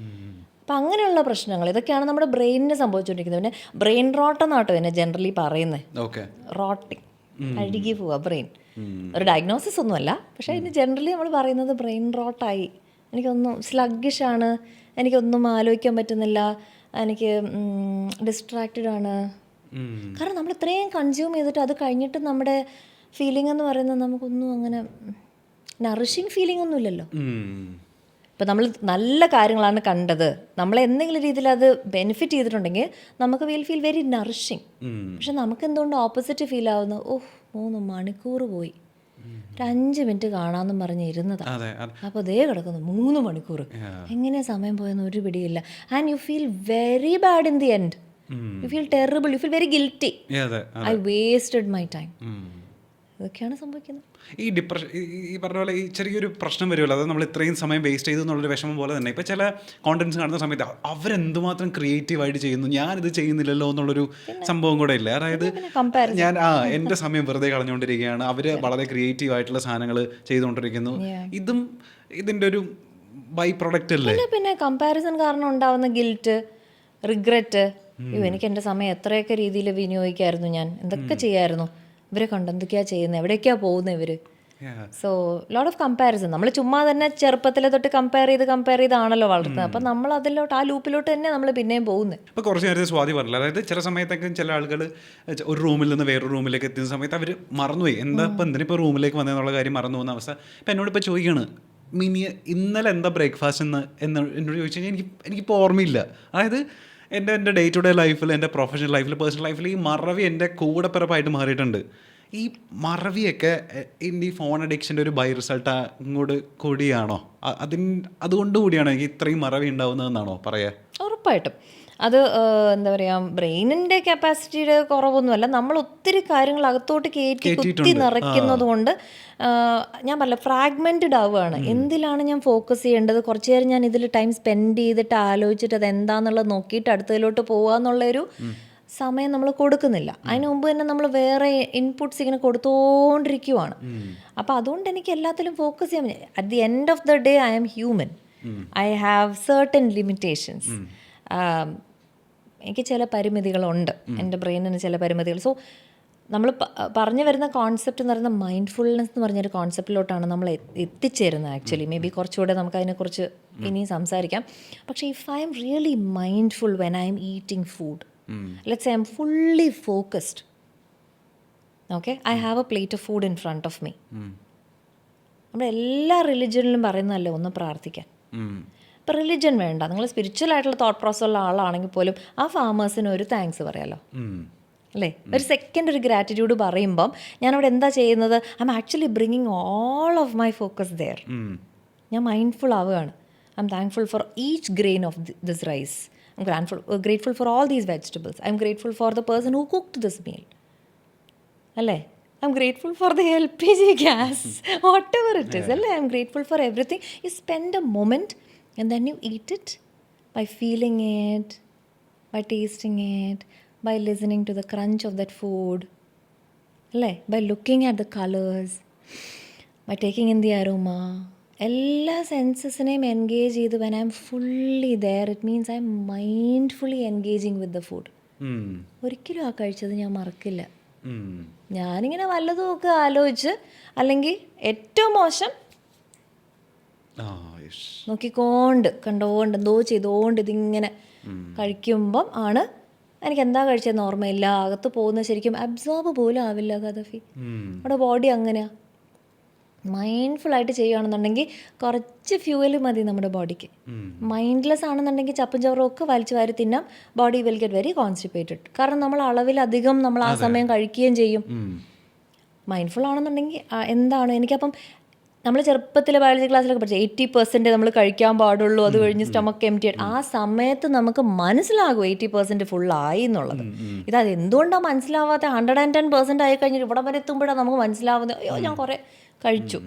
അപ്പം അങ്ങനെയുള്ള പ്രശ്നങ്ങൾ ഇതൊക്കെയാണ് നമ്മുടെ ബ്രെയിനിന് സംഭവിച്ചുകൊണ്ടിരിക്കുന്നത്. പിന്നെ ബ്രെയിൻ റോട്ട് എന്നാട്ടോ എന്നെ ജനറലി പറയുന്നത്. റോട്ടിങ്, അഴുകി പോവുക ബ്രെയിൻ. ഒരു ഡയഗ്നോസിസ് ഒന്നുമല്ല, പക്ഷേ ഇതിന് ജനറലി നമ്മൾ പറയുന്നത് ബ്രെയിൻ റോട്ടായി, എനിക്കൊന്നും സ്ലഗ്ഗിഷാണ്, എനിക്കൊന്നും ആലോചിക്കാൻ പറ്റുന്നില്ല, എനിക്ക് ഡിസ്ട്രാക്റ്റഡ് ആണ്. കാരണം നമ്മൾ ഇത്രയും കൺസ്യൂം ചെയ്തിട്ട് അത് കഴിഞ്ഞിട്ട് നമ്മുടെ ഫീലിംഗ് എന്ന് പറയുന്നത് നമുക്കൊന്നും അങ്ങനെ നറിഷിങ് ഫീലിംഗ് ഒന്നും ഇല്ലല്ലോ. ഇപ്പം നമ്മൾ നല്ല കാര്യങ്ങളാണ് കണ്ടത്, നമ്മൾ എന്തെങ്കിലും രീതിയിൽ അത് ബെനിഫിറ്റ് ചെയ്തിട്ടുണ്ടെങ്കിൽ നമുക്ക് വിൽ ഫീൽ വെരി നറിഷിങ്. പക്ഷെ നമുക്ക് എന്തുകൊണ്ട് ഓപ്പോസിറ്റ് ഫീൽ ആവുന്നു, 3 മണിക്കൂർ പോയി, ഒരു 5 മിനിറ്റ് കാണാമെന്നും പറഞ്ഞ് ഇരുന്നതാ, അപ്പോൾ ദേ കിടക്കുന്നു 3 മണിക്കൂർ, എങ്ങനെയാ സമയം പോയെന്ന് ഒരു പിടിയില്ല. And you feel very bad in the end. You feel terrible, you feel very guilty, I wasted my time. ഇതൊക്കെയാണ് സംഭവിക്കുന്നത്. ഈ ഡിപ്രഷൻ, ഈ പറഞ്ഞ പോലെ ഈ ചെറിയൊരു പ്രശ്നം വരുമല്ലോ, അത് നമ്മൾ ഇത്രയും സമയം വേസ്റ്റ് ചെയ്തു എന്നുള്ളൊരു വിഷമം പോലെ തന്നെ ഇപ്പോൾ ചില കോണ്ടന്റ്സ് കാണുന്ന സമയത്ത് അവരെന്തുമാത്രം ക്രിയേറ്റീവായിട്ട് ചെയ്യുന്നു, ഞാനിത് ചെയ്യുന്നില്ലല്ലോ എന്നുള്ളൊരു സംഭവം കൂടെ ഇല്ല. അതായത് ഞാൻ എൻ്റെ സമയം വെറുതെ കളഞ്ഞുകൊണ്ടിരിക്കുകയാണ്, അവർ വളരെ ക്രിയേറ്റീവായിട്ടുള്ള സാധനങ്ങൾ ചെയ്തുകൊണ്ടിരിക്കുന്നു. ഇതും ഇതിൻ്റെ ഒരു ബൈ പ്രൊഡക്റ്റ് അല്ലേ? പിന്നെ കമ്പാരിസൺ കാരണം ഉണ്ടാവുന്ന ഗിൽറ്റ്, റിഗ്രറ്റ്, എനിക്ക് എൻ്റെ സമയം എത്രയൊക്കെ രീതിയിൽ വിനിയോഗിക്കായിരുന്നു, ഞാൻ എന്തൊക്കെ ചെയ്യായിരുന്നു, ഇവരെ കണ്ട് എന്തൊക്കെയാണ് ചെയ്യുന്നത്, എവിടേക്കാണ് പോകുന്നത് ഇവർ. So lot of comparison. നമ്മൾ ചുമ്മാ തന്നെ ചെറുപ്പത്തിലെ തൊട്ട് കമ്പയർ ചെയ്താണല്ലോ വളർത്തുന്നത്. അപ്പം നമ്മൾ അതിലോട്ട്, ആ ലൂപ്പിലോട്ട് തന്നെ നമ്മൾ പിന്നെയും പോകുന്നത്. ഇപ്പോൾ കുറച്ച് നേരത്തെ സ്വാതി പറഞ്ഞില്ല, അതായത് ചില സമയത്തൊക്കെ ചില ആളുകൾ ഒരു റൂമിൽ നിന്ന് വേറൊരു റൂമിലേക്ക് എത്തുന്ന സമയത്ത് അവർ മറന്നുപോയി, എന്തിനിപ്പോൾ റൂമിലേക്ക് വന്നതെന്നുള്ള കാര്യം മറന്നു പോകുന്ന അവസ്ഥ. ഇപ്പം എന്നോടിപ്പോൾ ചോദിക്കുകയാണ്, ഇന്നലെ എന്താ ബ്രേക്ക്ഫാസ്റ്റ് എന്നോട് ചോദിച്ചു കഴിഞ്ഞാൽ എനിക്കിപ്പോൾ ഓർമ്മയില്ല. അതായത് എൻ്റെ ഡേ ടു ഡേ ലൈഫിൽ, എൻ്റെ പ്രൊഫഷണൽ ലൈഫിൽ, പേഴ്സണൽ ലൈഫിൽ ഈ മറവി എൻ്റെ കൂടെപ്പിറപ്പായിട്ട് മാറിയിട്ടുണ്ട്. ഈ മറവിയൊക്കെ ഈ ഫോൺ അഡിക്ഷൻ്റെ ഒരു ബൈ റിസൾട്ട് അങ്ങോട്ട് കൂടിയാണോ, അതുകൊണ്ട് കൂടിയാണോ എനിക്ക് ഇത്രയും മറവി ഉണ്ടാവുന്നതെന്നാണോ പറയാ? ഉറപ്പായിട്ടും അത് എന്താ പറയുക, ബ്രെയിനിൻ്റെ കപ്പാസിറ്റിയുടെ കുറവൊന്നുമല്ല, നമ്മൾ ഒത്തിരി കാര്യങ്ങൾ അകത്തോട്ട് കുത്തി നിറയ്ക്കുന്നത് കൊണ്ട് ഞാൻ പറഞ്ഞ ഫ്രാഗ്മെൻറ്റഡ് ആവുകയാണ്. എന്തിലാണ് ഞാൻ ഫോക്കസ് ചെയ്യേണ്ടത്, കുറച്ച് നേരം ഞാൻ ഇതിൽ ടൈം സ്പെൻഡ് ചെയ്തിട്ട് ആലോചിച്ചിട്ട് അത് എന്താണെന്നുള്ളത് നോക്കിയിട്ട് അടുത്തതിലോട്ട് പോകുക എന്നുള്ളൊരു സമയം നമ്മൾ കൊടുക്കുന്നില്ല. അതിന് മുമ്പ് തന്നെ നമ്മൾ വേറെ ഇൻപുട്സ് ഇങ്ങനെ കൊടുത്തുകൊണ്ടിരിക്കുവാണ്. അപ്പോൾ അതുകൊണ്ട് എനിക്ക് എല്ലാത്തിലും ഫോക്കസ് ചെയ്യാൻ പറ്റും. At the end of the day I am human, I have certain limitations. എനിക്ക് ചില പരിമിതികളുണ്ട്, എൻ്റെ ബ്രെയിനിന് ചില പരിമിതികൾ. സോ നമ്മൾ പറഞ്ഞു വരുന്ന കോൺസെപ്റ്റ് എന്ന് പറയുന്ന മൈൻഡ്ഫുൾനെസ് എന്ന് പറഞ്ഞൊരു കോൺസെപ്റ്റിലോട്ടാണ് നമ്മൾ എത്തിച്ചേരുന്നത്. ആക്ച്വലി മേ ബി കുറച്ചുകൂടെ നമുക്ക് അതിനെക്കുറിച്ച് ഇനി സംസാരിക്കാം. പക്ഷേ if I M really mindful when I'm eating food, let's I'm fully focused, okay, I have a plate of food in front of me. നമ്മുടെ എല്ലാ റിലിജനിലും പറയുന്നതല്ലേ ഒന്ന് പ്രാർത്ഥിക്കാൻ. ഇപ്പം റിലിജൻ വേണ്ട, നിങ്ങൾ സ്പിരിച്വൽ ആയിട്ടുള്ള തോട്ട് പ്രോസസ് ഉള്ള ആളാണെങ്കിൽ പോലും ആ ഫാമേഴ്സിന് ഒരു താങ്ക്സ് പറയാമല്ലോ, അല്ലേ? ഒരു സെക്കൻഡ് ഒരു ഗ്രാറ്റിറ്റ്യൂഡ് പറയുമ്പം ഞാനവിടെ എന്താ ചെയ്യുന്നത്? I'm actually bringing all of my focus there. ഞാൻ മൈൻഡ്ഫുൾ ആവുകയാണ്. I'm thankful for each grain of this rice. I'm grateful for all these vegetables. I'm grateful for the person who cooked this meal, അല്ലേ? I'm grateful for the LPG gas, whatever it is, അല്ലേ? I'm grateful for everything. You spend a moment and then you eat it by feeling it, by tasting it, by listening to the crunch of that food, by looking at the colors, by taking in the aroma. എല്ലാ സെൻസസിനെയും എൻഗേജ് ചെയ്ത് when I'm fully there, it means I'm mindfully engaging with the food. ഒരിക്കലും ആ കഴിച്ചത് ഞാൻ മറക്കില്ല. ഞാനിങ്ങനെ വല്ലതും ഒക്കെ ആലോചിച്ച്, അല്ലെങ്കിൽ ഏറ്റവും മോശം നോക്കിക്കൊണ്ട് കണ്ടോണ്ട് എന്തോ ചെയ്തോണ്ട് ഇതിങ്ങനെ കഴിക്കുമ്പം ആണ് എനിക്ക് എന്താ കഴിച്ചതെന്ന് ഓർമ്മയില്ല. അകത്ത് പോകുന്നത് ശരിക്കും അബ്സോർബ് പോലും ആവില്ല കദഫി. നമ്മുടെ ബോഡി അങ്ങനെയാ. മൈൻഡ്ഫുള്ളായിട്ട് ചെയ്യുകയാണെന്നുണ്ടെങ്കിൽ കുറച്ച് ഫ്യൂവൽ മതി നമ്മുടെ ബോഡിക്ക്. മൈൻഡ്ലെസ് ആണെന്നുണ്ടെങ്കിൽ ചപ്പും ചവറും ഒക്കെ വലിച്ചു വാരി തിന്നാം, body will get very constipated. കാരണം നമ്മൾ അളവിലധികം നമ്മൾ ആ സമയം കഴിക്കുകയും ചെയ്യും. മൈൻഡ്ഫുൾ ആണെന്നുണ്ടെങ്കിൽ എന്താണ് എനിക്കപ്പം നമ്മൾ ചെറുപ്പത്തിൽ ബയോളജി ക്ലാസ്സിലൊക്കെ പഠിച്ചു 80% നമ്മൾ കഴിക്കാൻ പാടുള്ളൂ, അത് കഴിഞ്ഞ് സ്റ്റൊമക്ക് എംപ്റ്റി ആയിട്ട്. ആ സമയത്ത് നമുക്ക് മനസ്സിലാകും 80% ഫുള്ളായി എന്നുള്ളത്. ഇതത് എന്തുകൊണ്ടാണ് മനസ്സിലാവാത്ത? 110% ആയി കഴിഞ്ഞിട്ട് ഇവിടെ വരെ എത്തുമ്പോഴാണ് നമുക്ക് മനസ്സിലാവുന്നത്, അയ്യോ ഞാൻ കുറേ കഴിച്ചു.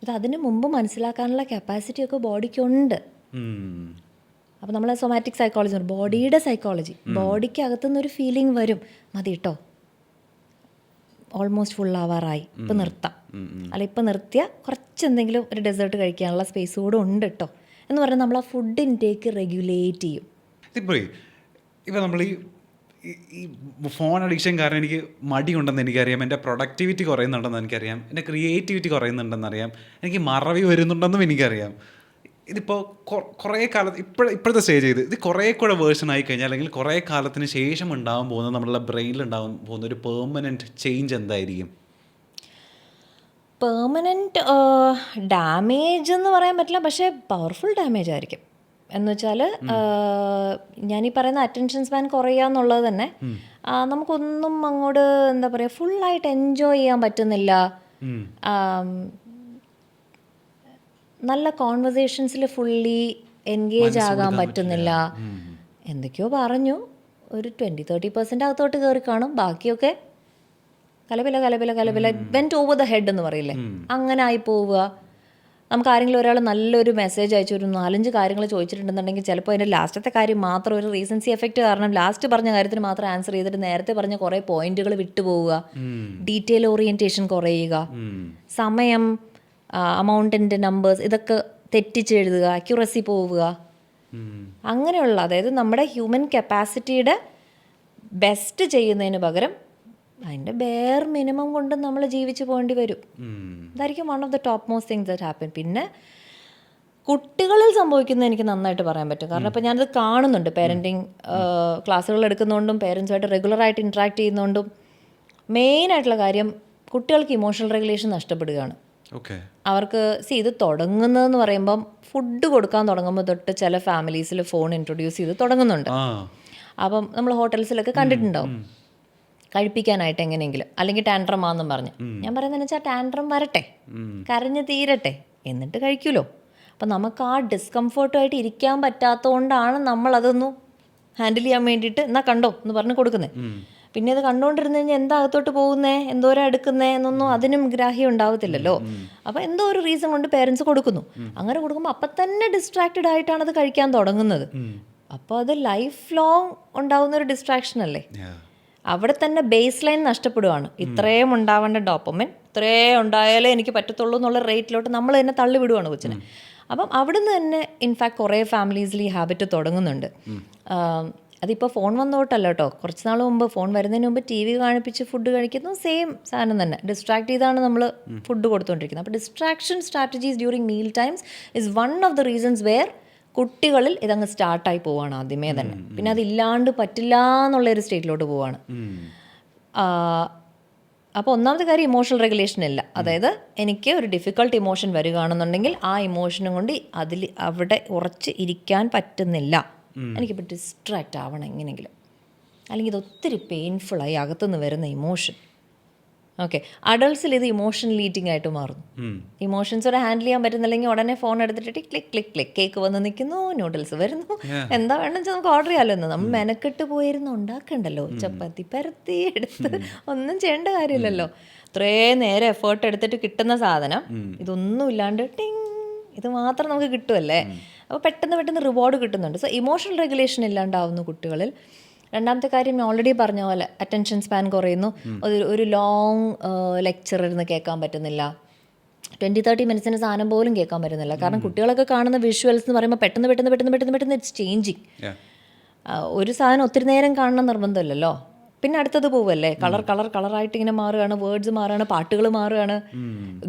ഇത് അതിന് മുമ്പ് മനസ്സിലാക്കാനുള്ള കപ്പാസിറ്റി ഒക്കെ ബോഡിക്കുണ്ട്. അപ്പോൾ നമ്മൾ സൊമാറ്റിക് സൈക്കോളജി, ബോഡിയുടെ സൈക്കോളജി, ബോഡിക്ക് അകത്തുനിന്നൊരു ഫീലിംഗ് വരും, മതി കേട്ടോ, ഓൾമോസ്റ്റ് ഫുൾ ആവാറായി, ഇപ്പം നിർത്താം, അല്ല ഇപ്പം നിർത്തിയാൽ കുറച്ച് എന്തെങ്കിലും ഒരു ഡെസേർട്ട് കഴിക്കാനുള്ള സ്പേസ് കൂടെ ഉണ്ട് കേട്ടോ എന്ന് പറഞ്ഞാൽ നമ്മൾ ആ ഫുഡ് ഇൻടേക്ക് റെഗുലേറ്റ് ചെയ്യും. ഇപ്പം നമ്മൾ ഈ ഫോൺ അഡിക്ഷൻ കാരണം എനിക്ക് മടിയുണ്ടെന്ന് എനിക്കറിയാം, എൻ്റെ പ്രൊഡക്ടിവിറ്റി കുറയുന്നുണ്ടെന്ന് എനിക്കറിയാം, എൻ്റെ ക്രിയേറ്റിവിറ്റി കുറയുന്നുണ്ടെന്നറിയാം, എനിക്ക് മറവി വരുന്നുണ്ടെന്നും എനിക്കറിയാം. ഇതിപ്പോൾ കുറേ കാലത്ത് ഇപ്പോഴത്തെ സ്റ്റേജ് ചെയ്ത് ഇത് കുറേ കൂടെ വേർഷൻ ആയി കഴിഞ്ഞാൽ, അല്ലെങ്കിൽ കുറേ കാലത്തിന് ശേഷം ഉണ്ടാകാൻ പോകുന്ന നമ്മളുടെ ബ്രെയിനിൽ ഉണ്ടാകാൻ പോകുന്ന ഒരു പെർമനൻറ്റ് ചേഞ്ച് എന്തായിരിക്കും? പെർമനൻറ്റ് ഡാമേജ് എന്ന് പറയാൻ പറ്റില്ല, പക്ഷേ പവർഫുൾ ഡാമേജ് ആയിരിക്കും. എന്ന് വെച്ചാൽ ഞാനീ പറയുന്ന അറ്റൻഷൻ സ്പാൻ കുറയുക എന്നുള്ളത് തന്നെ നമുക്കൊന്നും അങ്ങോട്ട് എന്താ പറയുക ഫുള്ളായിട്ട് എൻജോയ് ചെയ്യാൻ പറ്റുന്നില്ല. നല്ല കോൺവെർസേഷൻസിൽ ഫുള്ളി എൻഗേജ് ആകാൻ പറ്റുന്നില്ല. എന്തൊക്കെയോ പറഞ്ഞു, ഒരു 20-30% അകത്തോട്ട് കയറി കാണും, ബാക്കിയൊക്കെ കലപില വെൻറ്റ് ഓവർ ദ ഹെഡ് എന്ന് പറയില്ലേ, അങ്ങനെ ആയി പോവുക. നമുക്ക് ആരെങ്കിലും ഒരാൾ നല്ലൊരു മെസ്സേജ് അയച്ചു, ഒരു 4-5 കാര്യങ്ങൾ ചോദിച്ചിട്ടുണ്ടെന്നുണ്ടെങ്കിൽ ചിലപ്പോൾ അതിൻ്റെ ലാസ്റ്റത്തെ കാര്യം മാത്രം, ഒരു റീസൻസി എഫക്റ്റ് കാരണം ലാസ്റ്റ് പറഞ്ഞ കാര്യത്തിന് മാത്രം ആൻസർ ചെയ്തിട്ട് നേരത്തെ പറഞ്ഞ കുറേ പോയിന്റുകൾ വിട്ടുപോവുക, ഡീറ്റെയിൽ ഓറിയൻറ്റേഷൻ കുറയുക, സമയം, അമൗണ്ടിൻ്റെ നമ്പേഴ്സ് ഇതൊക്കെ തെറ്റിച്ചെഴുതുക, അക്യുറസി പോവുക, അങ്ങനെയുള്ള, അതായത് നമ്മുടെ ഹ്യൂമൻ കപ്പാസിറ്റിയുടെ ബെസ്റ്റ് ചെയ്യുന്നതിന് പകരം അതിൻ്റെ ബെയർ മിനിമം കൊണ്ട് നമ്മൾ ജീവിച്ചു പോകേണ്ടി വരും. ഇതായിരിക്കും one of the top most things that happen. പിന്നെ കുട്ടികളിൽ സംഭവിക്കുന്നത് എനിക്ക് നന്നായിട്ട് പറയാൻ പറ്റും. കാരണം ഇപ്പോൾ ഞാനത് കാണുന്നുണ്ട്, പേരൻറ്റിങ് ക്ലാസ്സുകൾ എടുക്കുന്നതുകൊണ്ടും പേരൻസുമായിട്ട് റെഗുലറായിട്ട് ഇൻട്രാക്ട് ചെയ്യുന്നതുകൊണ്ടും. മെയിനായിട്ടുള്ള കാര്യം കുട്ടികൾക്ക് ഇമോഷണൽ റെഗുലേഷൻ നഷ്ടപ്പെടുകയാണ്. അവർക്ക് ഇത് തുടങ്ങുന്നതെന്ന് പറയുമ്പം ഫുഡ് കൊടുക്കാൻ തുടങ്ങുമ്പോൾ തൊട്ട് ചില ഫാമിലീസിൽ ഫോൺ ഇൻട്രൊഡ്യൂസ് ചെയ്ത് തുടങ്ങുന്നുണ്ട്. അപ്പം നമ്മൾ ഹോട്ടൽസിലൊക്കെ കണ്ടിട്ടുണ്ടാവും, കഴിപ്പിക്കാനായിട്ട് എങ്ങനെയെങ്കിലും, അല്ലെങ്കിൽ ടാൻട്രം ആണെന്നും പറഞ്ഞ്. ഞാൻ പറയുന്നതെന്ന് വെച്ചാൽ ടാൻട്രം വരട്ടെ, കരഞ്ഞ് തീരട്ടെ, എന്നിട്ട് കഴിക്കുമല്ലോ. അപ്പം നമുക്ക് ആ ഡിസ്കംഫേർട്ടുമായിട്ട് ഇരിക്കാൻ പറ്റാത്തതുകൊണ്ടാണ് നമ്മളതൊന്നും ഹാൻഡിൽ ചെയ്യാൻ വേണ്ടിയിട്ട് എന്നാൽ കണ്ടോ എന്ന് പറഞ്ഞ് കൊടുക്കുന്നത്. പിന്നെ ഇത് കണ്ടുകൊണ്ടിരുന്ന് കഴിഞ്ഞാൽ എന്താ അകത്തോട്ട് പോകുന്നേ, എന്തോരം എടുക്കുന്നേ എന്നൊന്നും അതിനും ഗ്രാഹ്യം ഉണ്ടാവത്തില്ലല്ലോ. അപ്പോൾ എന്തോ ഒരു റീസൺ കൊണ്ട് പേരൻസ് കൊടുക്കുന്നു. അങ്ങനെ കൊടുക്കുമ്പോൾ അപ്പം തന്നെ ഡിസ്ട്രാക്റ്റഡ് ആയിട്ടാണ് അത് കഴിക്കാൻ തുടങ്ങുന്നത്. അപ്പോൾ അത് ലൈഫ് ലോങ് ഉണ്ടാവുന്ന ഒരു ഡിസ്ട്രാക്ഷൻ അല്ലേ. അവിടെ തന്നെ ബേസ് ലൈൻ നഷ്ടപ്പെടുവാണ്. ഇത്രയും ഉണ്ടാവേണ്ട ഡോപ്പമിൻ ഇത്രയും ഉണ്ടായാലേ എനിക്ക് പറ്റത്തുള്ളൂ എന്നുള്ള റേറ്റിലോട്ട് നമ്മൾ തന്നെ തള്ളിവിടുവാണ് കൊച്ചിനെ. അപ്പം അവിടുന്ന് തന്നെ ഇൻഫാക്ട് കുറേ ഫാമിലീസിൽ ഈ ഹാബിറ്റ് തുടങ്ങുന്നുണ്ട്. അതിപ്പോൾ ഫോൺ വന്നോട്ടല്ല കേട്ടോ, കുറച്ച് നാൾ മുമ്പ് ഫോൺ വരുന്നതിന് മുമ്പ് ടി വി കാണിപ്പിച്ച് ഫുഡ് കഴിക്കുന്നു, സെയിം സാധനം തന്നെ. ഡിസ്ട്രാക്ട് ചെയ്താണ് നമ്മൾ ഫുഡ് കൊടുത്തുകൊണ്ടിരിക്കുന്നത്. അപ്പോൾ distraction strategies during meal times is one of the reasons where കുട്ടികളിൽ ഇതങ്ങ് സ്റ്റാർട്ടായി പോവാണ് ആദ്യമേ തന്നെ. പിന്നെ അതില്ലാണ്ട് പറ്റില്ല എന്നുള്ളൊരു സ്റ്റേറ്റിലോട്ട് പോവാണ്. അപ്പോൾ ഒന്നാമത്തെ കാര്യം ഇമോഷണൽ റെഗുലേഷൻ ഇല്ല. അതായത് എനിക്ക് ഒരു ഡിഫിക്കൾട്ട് ഇമോഷൻ വരികയാണെന്നുണ്ടെങ്കിൽ ആ ഇമോഷനും കൊണ്ട് അവിടെ ഉറച്ച് ഇരിക്കാൻ പറ്റുന്നില്ല. എനിക്കിപ്പോൾ ഡിസ്ട്രാക്റ്റ് ആവണം എങ്ങനെയെങ്കിലും, അല്ലെങ്കിൽ ഇത് ഒത്തിരി പെയിൻഫുള്ളായി അകത്തുനിന്ന് വരുന്ന ഇമോഷൻ. ഓക്കെ, അഡൾട്ട്സിൽ ഇത് ഇമോഷണൽ ഈറ്റിംഗ് ആയിട്ട് മാറുന്നു. ഇമോഷൻസോടെ ഹാൻഡിൽ ചെയ്യാൻ പറ്റുന്നില്ലെങ്കിൽ ഉടനെ ഫോൺ എടുത്തിട്ട് ക്ലിക്ക് ക്ലിക്ക് ക്ലിക്ക്, കേക്ക് വന്ന് നിൽക്കുന്നു, നൂഡിൽസ് വരുന്നു, എന്താ വേണമെന്ന് വെച്ചാൽ നമുക്ക് ഓർഡർ ചെയ്യാമല്ലോ. എന്ന് നമ്മൾ മെനക്കെട്ട് പോയിരുന്നു ഉണ്ടാക്കണ്ടല്ലോ, ചപ്പാത്തി പരത്തി എടുത്ത് ഒന്നും ചെയ്യേണ്ട കാര്യമില്ലല്ലോ. ഇത്രയും നേരം എഫേർട്ട് എടുത്തിട്ട് കിട്ടുന്ന സാധനം ഇതൊന്നും ഇല്ലാണ്ട് ടിങ്, ഇത് മാത്രം നമുക്ക് കിട്ടുമല്ലേ. അപ്പോൾ പെട്ടെന്ന് റിവാർഡ് കിട്ടുന്നുണ്ട്. സോ ഇമോഷണൽ റെഗുലേഷൻ ഇല്ലാണ്ടാവുന്നു കുട്ടികളിൽ. രണ്ടാമത്തെ കാര്യം ഞാൻ ഓൾറെഡി പറഞ്ഞ പോലെ അറ്റൻഷൻ സ്പാൻ കുറയുന്നു. ഒരു ലോങ് ലെക്ചർ ഇരുന്ന് കേൾക്കാൻ പറ്റുന്നില്ല. 20-30 മിനിറ്റ്സിന് സാധനം പോലും കേൾക്കാൻ പറ്റുന്നില്ല. കാരണം കുട്ടികളൊക്കെ കാണുന്ന വിഷ്വൽസ് എന്ന് പറയുമ്പോൾ പെട്ടെന്ന് ഇറ്റ്സ് ചേഞ്ചിങ്. ഒരു സാധനം ഒത്തിരി നേരം കാണണം നിർബന്ധമില്ലല്ലോ. പിന്നെ അടുത്തത് പോവല്ലേ, കളറായിട്ട് ഇങ്ങനെ മാറുകയാണ്, വേർഡ്സ് മാറുകയാണ്, പാട്ടുകൾ മാറുകയാണ്,